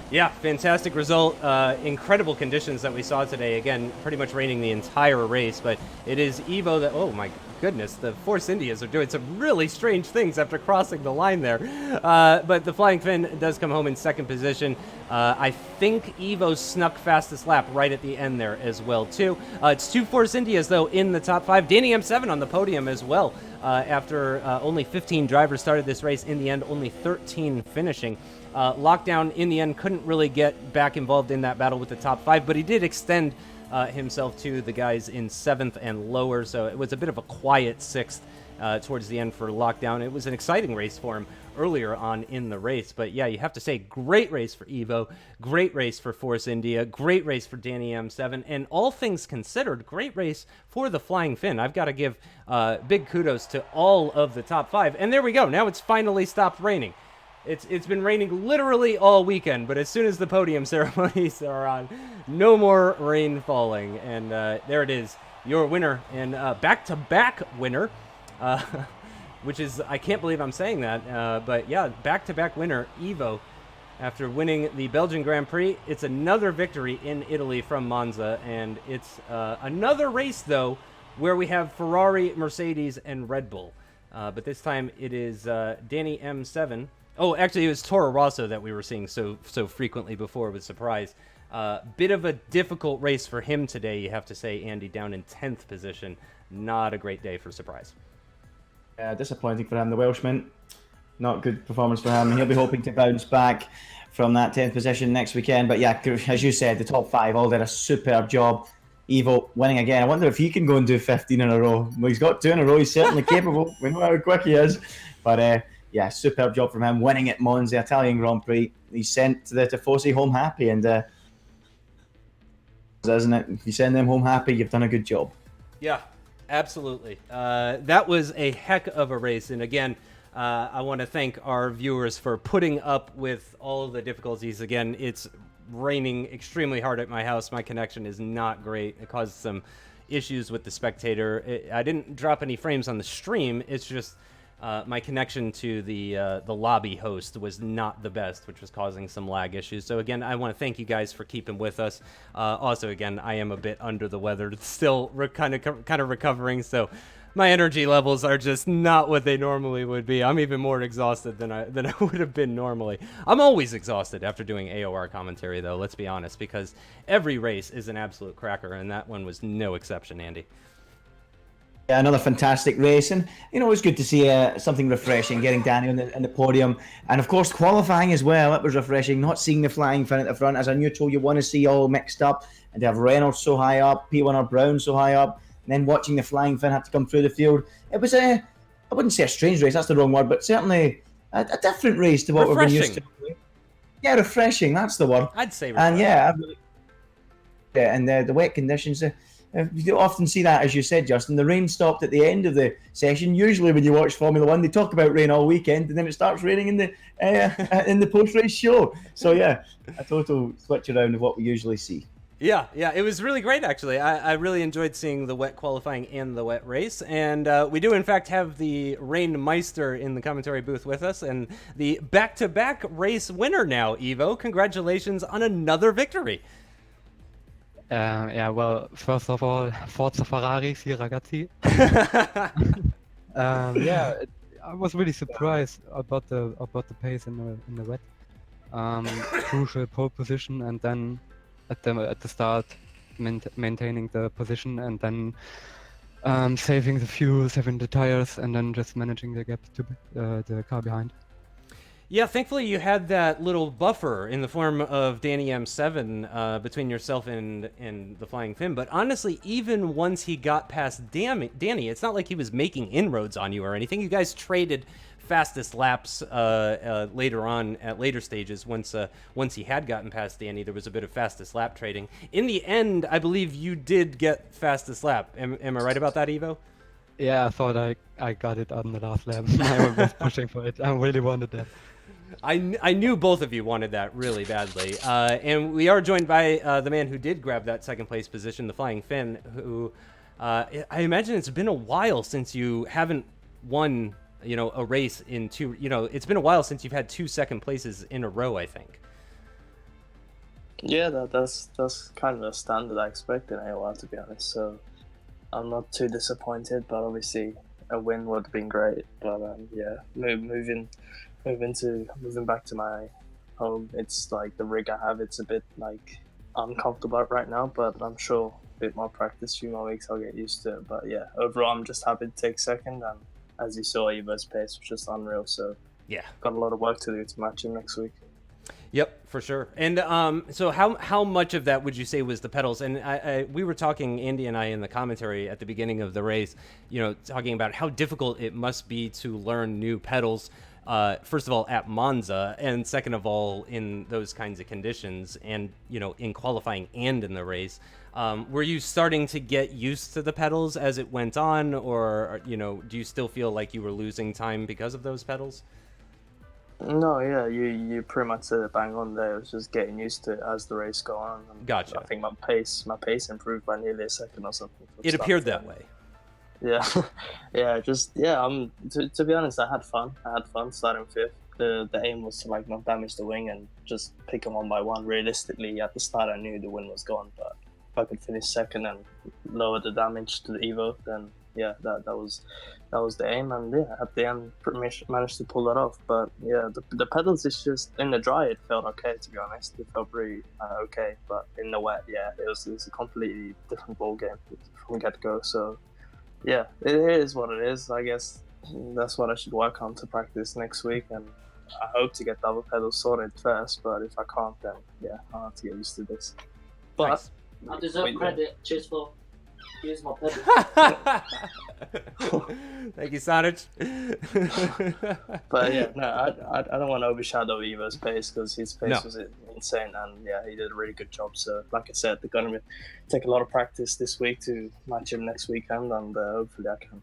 Yeah, fantastic result. Incredible conditions that we saw today. Again, pretty much raining the entire race, but it is Evo that, oh my goodness, the Force Indias are doing some really strange things after crossing the line there. But the Flying Finn does come home in second position. I think Evo snuck fastest lap right at the end there as well, too. It's 2 Force Indias, though, in the top 5. Danny M7 on the podium as well. After only 15 drivers started this race, in the end, only 13 finishing. Lockdown, in the end, couldn't really get back involved in that battle with the top 5, but he did extend himself to the guys in 7th and lower, so it was a bit of a quiet 6th towards the end for Lockdown. It was an exciting race for him earlier on in the race, but yeah, you have to say, great race for Evo, great race for Force India, great race for Danny M7, and all things considered, great race for the Flying Finn. I've got to give big kudos to all of the top 5, and there we go. Now it's finally stopped raining. It's been raining literally all weekend, but as soon as the podium ceremonies are on, no more rain falling. And there it is, your winner, and back-to-back winner, which is, I can't believe I'm saying that, but yeah, back-to-back winner, Evo, after winning the Belgian Grand Prix. It's another victory in Italy from Monza, and it's another race, though, where we have Ferrari, Mercedes, and Red Bull. But this time it is Danny M7. Oh, actually, it was Toro Rosso that we were seeing so frequently before with Surprise. Bit of a difficult race for him today, you have to say, Andy, down in 10th position. Not a great day for Surprise. Disappointing for him, the Welshman. Not good performance for him. He'll be hoping to bounce back from that 10th position next weekend. But yeah, as you said, the top 5 all did a superb job. Evo winning again. I wonder if he can go and do 15 in a row. Well, he's got 2 in a row. He's certainly capable. We know how quick he is. But yeah, superb job from him, winning at Monza, Italian Grand Prix. He's sent the Tifosi home happy, and isn't it? If you send them home happy, you've done a good job. Yeah, absolutely. That was a heck of a race, and again, I want to thank our viewers for putting up with all of the difficulties. Again, it's raining extremely hard at my house. My connection is not great. It caused some issues with the spectator. I didn't drop any frames on the stream. It's just my connection to the lobby host was not the best, which was causing some lag issues. So again, I want to thank you guys for keeping with us. Also, again, I am a bit under the weather, still kind of recovering, so my energy levels are just not what they normally would be. I'm even more exhausted than I would have been normally. I'm always exhausted after doing AOR commentary, though, let's be honest, because every race is an absolute cracker, and that one was no exception, Andy. Yeah, another fantastic race, and you know, it was good to see something refreshing, getting Danny on the podium, and of course qualifying as well. It was refreshing, not seeing the flying fin at the front as a neutral. You want to see all mixed up, and to have Reynolds so high up, P1 Brown so high up, and then watching the flying fin have to come through the field. It was I wouldn't say a strange race, that's the wrong word, but certainly a different race to what we've been used to. Yeah, refreshing, that's the word. I'd say refreshing. And yeah, and the wet conditions. You often see that, as you said, Justin. The rain stopped at the end of the session. Usually, when you watch Formula One, they talk about rain all weekend, and then it starts raining in the post-race show. So yeah, a total switch around of what we usually see. Yeah, it was really great, actually. I really enjoyed seeing the wet qualifying and the wet race, and we do, in fact, have the Rain Meister in the commentary booth with us, and the back-to-back race winner now, Ivo. Congratulations on another victory. Yeah, well, first of all, Forza Ferrari, si ragazzi. Yeah, I was really surprised about the pace in the wet. Crucial pole position, and then at the start maintaining the position, and then saving the fuel, saving the tires, and then just managing the gap to the car behind. Yeah, thankfully you had that little buffer in the form of Danny M7 between yourself and the Flying Finn. But honestly, even once he got past Danny, it's not like he was making inroads on you or anything. You guys traded fastest laps later on at later stages. Once he had gotten past Danny, there was a bit of fastest lap trading. In the end, I believe you did get fastest lap. Am I right about that, Ivo? Yeah, I thought I got it on the last lap. I was pushing for it. I really wanted that. I knew both of you wanted that really badly. And we are joined by the man who did grab that second place position, the Flying Finn, who I imagine it's been a while since you haven't won, a race in two, it's been a while since you've had 2 second places in a row, I think. Yeah, that's kind of a standard I expect in AOR, to be honest. So I'm not too disappointed, but obviously a win would have been great. But yeah, moving back to my home, it's like the rig I have, it's a bit like uncomfortable right now, but I'm sure a bit more practice, few more weeks, I'll get used to it. But yeah, overall I'm just happy to take second, and as you saw, Evo's pace was just unreal, so yeah, got a lot of work to do to match him next week. Yep, for sure. And so how much of that would you say was the pedals? And we were talking, Andy and I, in the commentary at the beginning of the race, talking about how difficult it must be to learn new pedals. First of all, at Monza, and second of all, in those kinds of conditions, and in qualifying and in the race. Were you starting to get used to the pedals as it went on, or do you still feel like you were losing time because of those pedals? No, yeah, you pretty much said it bang on there. It was just getting used to it as the race go on. And gotcha. I think my pace improved by nearly a second or something. It appeared that way. Yeah, to be honest, I had fun. Starting fifth. The aim was to not damage the wing and just pick them one by one. Realistically, at the start, I knew the win was gone, but if I could finish second and lower the damage to the Evo, then yeah, that was the aim, and yeah, at the end, managed to pull that off. But yeah, the pedals is just in the dry, it felt okay, to be honest. It felt pretty okay, but in the wet, yeah, it was a completely different ball game from get go. So yeah, it is what it is. I guess that's what I should work on to practice next week, and I hope to get double pedals sorted first. But if I can't, then yeah, I'll have to get used to this. But nice. I deserve credit. Cheers for use my pedal. Thank you, Sonic. But yeah, no, I don't want to overshadow Evo's pace, because his pace was insane, and yeah, he did a really good job. So like I said, they're going to take a lot of practice this week to match him next weekend, and hopefully I can.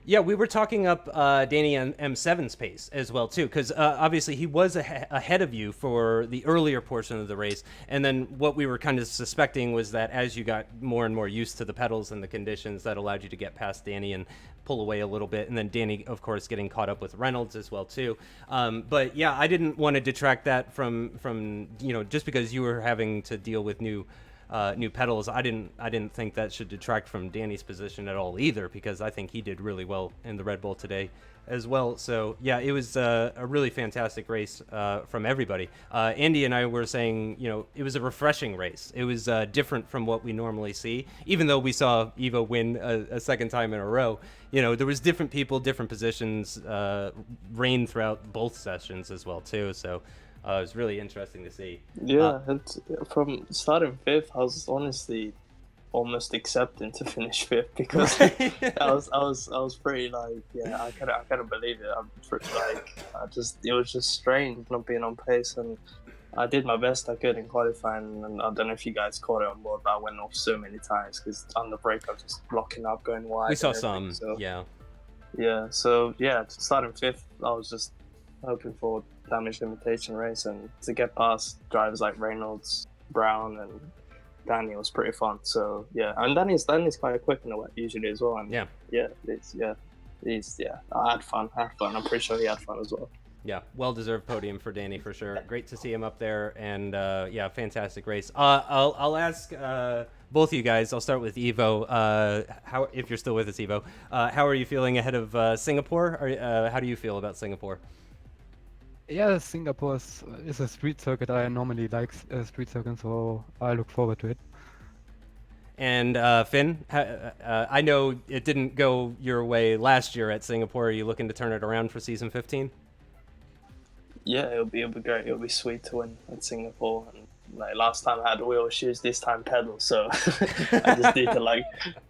Yeah, we were talking up Danny and M7's pace as well too, because obviously he was ahead of you for the earlier portion of the race, and then what we were kind of suspecting was that as you got more and more used to the pedals and the conditions, that allowed you to get past Danny and pull away a little bit, and then Danny, of course, getting caught up with Reynolds as well too. But yeah, I didn't want to detract that from just because you were having to deal with new pedals. I didn't think that should detract from Danny's position at all either, because I think he did really well in the Red Bull today as well. So yeah, it was a really fantastic race from everybody. Andy and I were saying, it was a refreshing race. It was different from what we normally see, even though we saw Evo win a second time in a row. There was different people, different positions reign throughout both sessions as well too. So it was really interesting to see. Yeah, from starting fifth, I was honestly almost accepting to finish fifth, because I was pretty I couldn't believe it. It was just strange not being on pace, and I did my best I could in qualifying, and I don't know if you guys caught it on board, but I went off so many times because on the break I was just blocking up, going wide. We saw some, yeah. Yeah, so yeah, starting fifth, I was just hoping for damage limitation race, and to get past drivers like Reynolds, Brown, and Danny was pretty fun. So yeah, and Danny's quite quick in the wet usually as well. And I had fun. I'm pretty sure he had fun as well. Yeah, well-deserved podium for Danny for sure. Great to see him up there, and fantastic race. I'll ask both of you guys. I'll start with Evo. How, if you're still with us, Evo, how are you feeling ahead of Singapore? How do you feel about Singapore? Yeah, Singapore is a street circuit. I normally like street circuits, so I look forward to it. And Finn, I know it didn't go your way last year at Singapore. Are you looking to turn it around for season 15? Yeah, it'll be great. It'll be sweet to win at Singapore. And last time I had wheel shoes, this time pedals. So I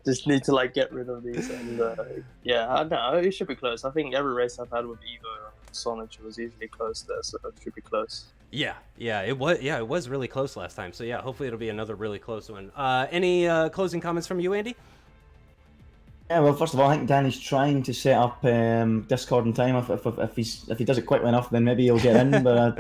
just need to get rid of these. And I know it should be close. I think every race I've had with Evo and Sonich was usually close there, so it should be close. Yeah, it was really close last time. So yeah, hopefully it'll be another really close one. Any closing comments from you, Andy? Yeah, well, first of all, I think Danny's trying to set up Discord in time. If he does it quickly enough, then maybe he'll get in. But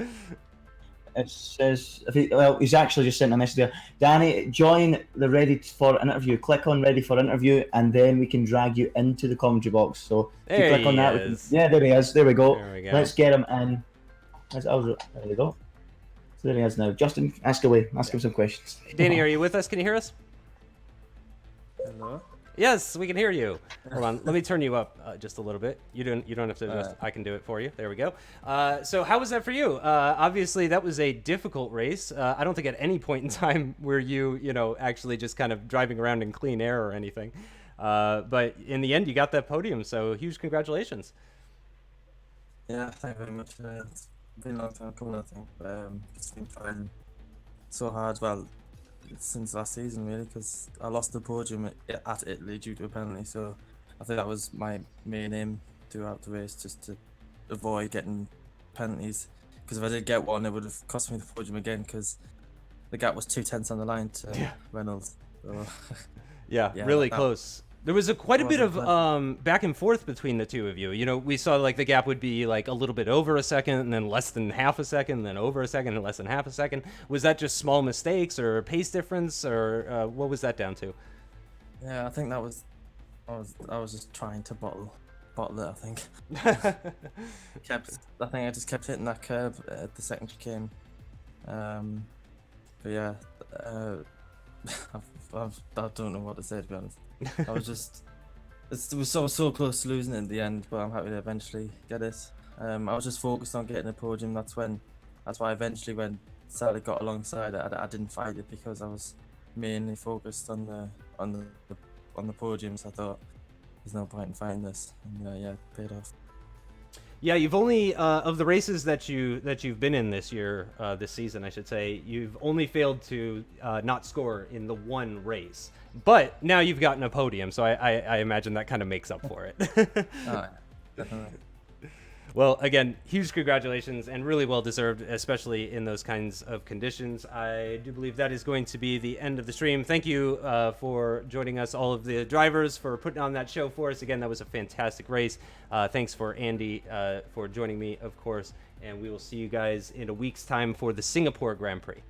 it says he's actually just sent a message there. Danny, join the ready for interview. Click on ready for interview, and then we can drag you into the commentary box. So if you click on that, there he is. There we go. Let's get him in. There we go. So there he is now. Justin, ask away. Ask him some questions. Danny, are you with us? Can you hear us? Hello. Yes, we can hear you. Hold on, let me turn you up just a little bit. You don't have to adjust. I can do it for you. There we go. So how was that for you? Obviously, that was a difficult race. I don't think at any point in time were you actually just kind of driving around in clean air or anything. But in the end, you got that podium. So huge congratulations. Yeah, thank you very much. It's been a long time coming, I think. It's been trying so hard. Well, since last season really, because I lost the podium at Italy due to a penalty, so I think that was my main aim throughout the race, just to avoid getting penalties, because if I did get one it would have cost me the podium again, because the gap was 2/10 on the line to Reynolds. So, yeah, really close. There was quite a bit of back and forth between the two of you. We saw the gap would be a little bit over a second, and then less than half a second, and then over a second, and less than half a second. Was that just small mistakes or pace difference, or what was that down to? Yeah, I think that was I was just trying to bottle it. I think. I just kept hitting that curb at the second chicane. But yeah, I don't know what to say, to be honest. I was just, it was so close to losing it in the end, but I'm happy to eventually get it. I was just focused on getting a podium. That's why eventually when Sally got alongside it, I didn't fight it, because I was mainly focused on the podiums. I thought there's no point in fighting this, and it paid off. Yeah, you've only of the races that you've been in this year, this season, I should say, you've only failed to not score in the one race. But now you've gotten a podium, so I imagine that kind of makes up for it. Definitely. Well, again, huge congratulations and really well deserved, especially in those kinds of conditions. I do believe that is going to be the end of the stream. Thank you for joining us, all of the drivers, for putting on that show for us. Again, that was a fantastic race. Thanks for Andy for joining me, of course. And we will see you guys in a week's time for the Singapore Grand Prix.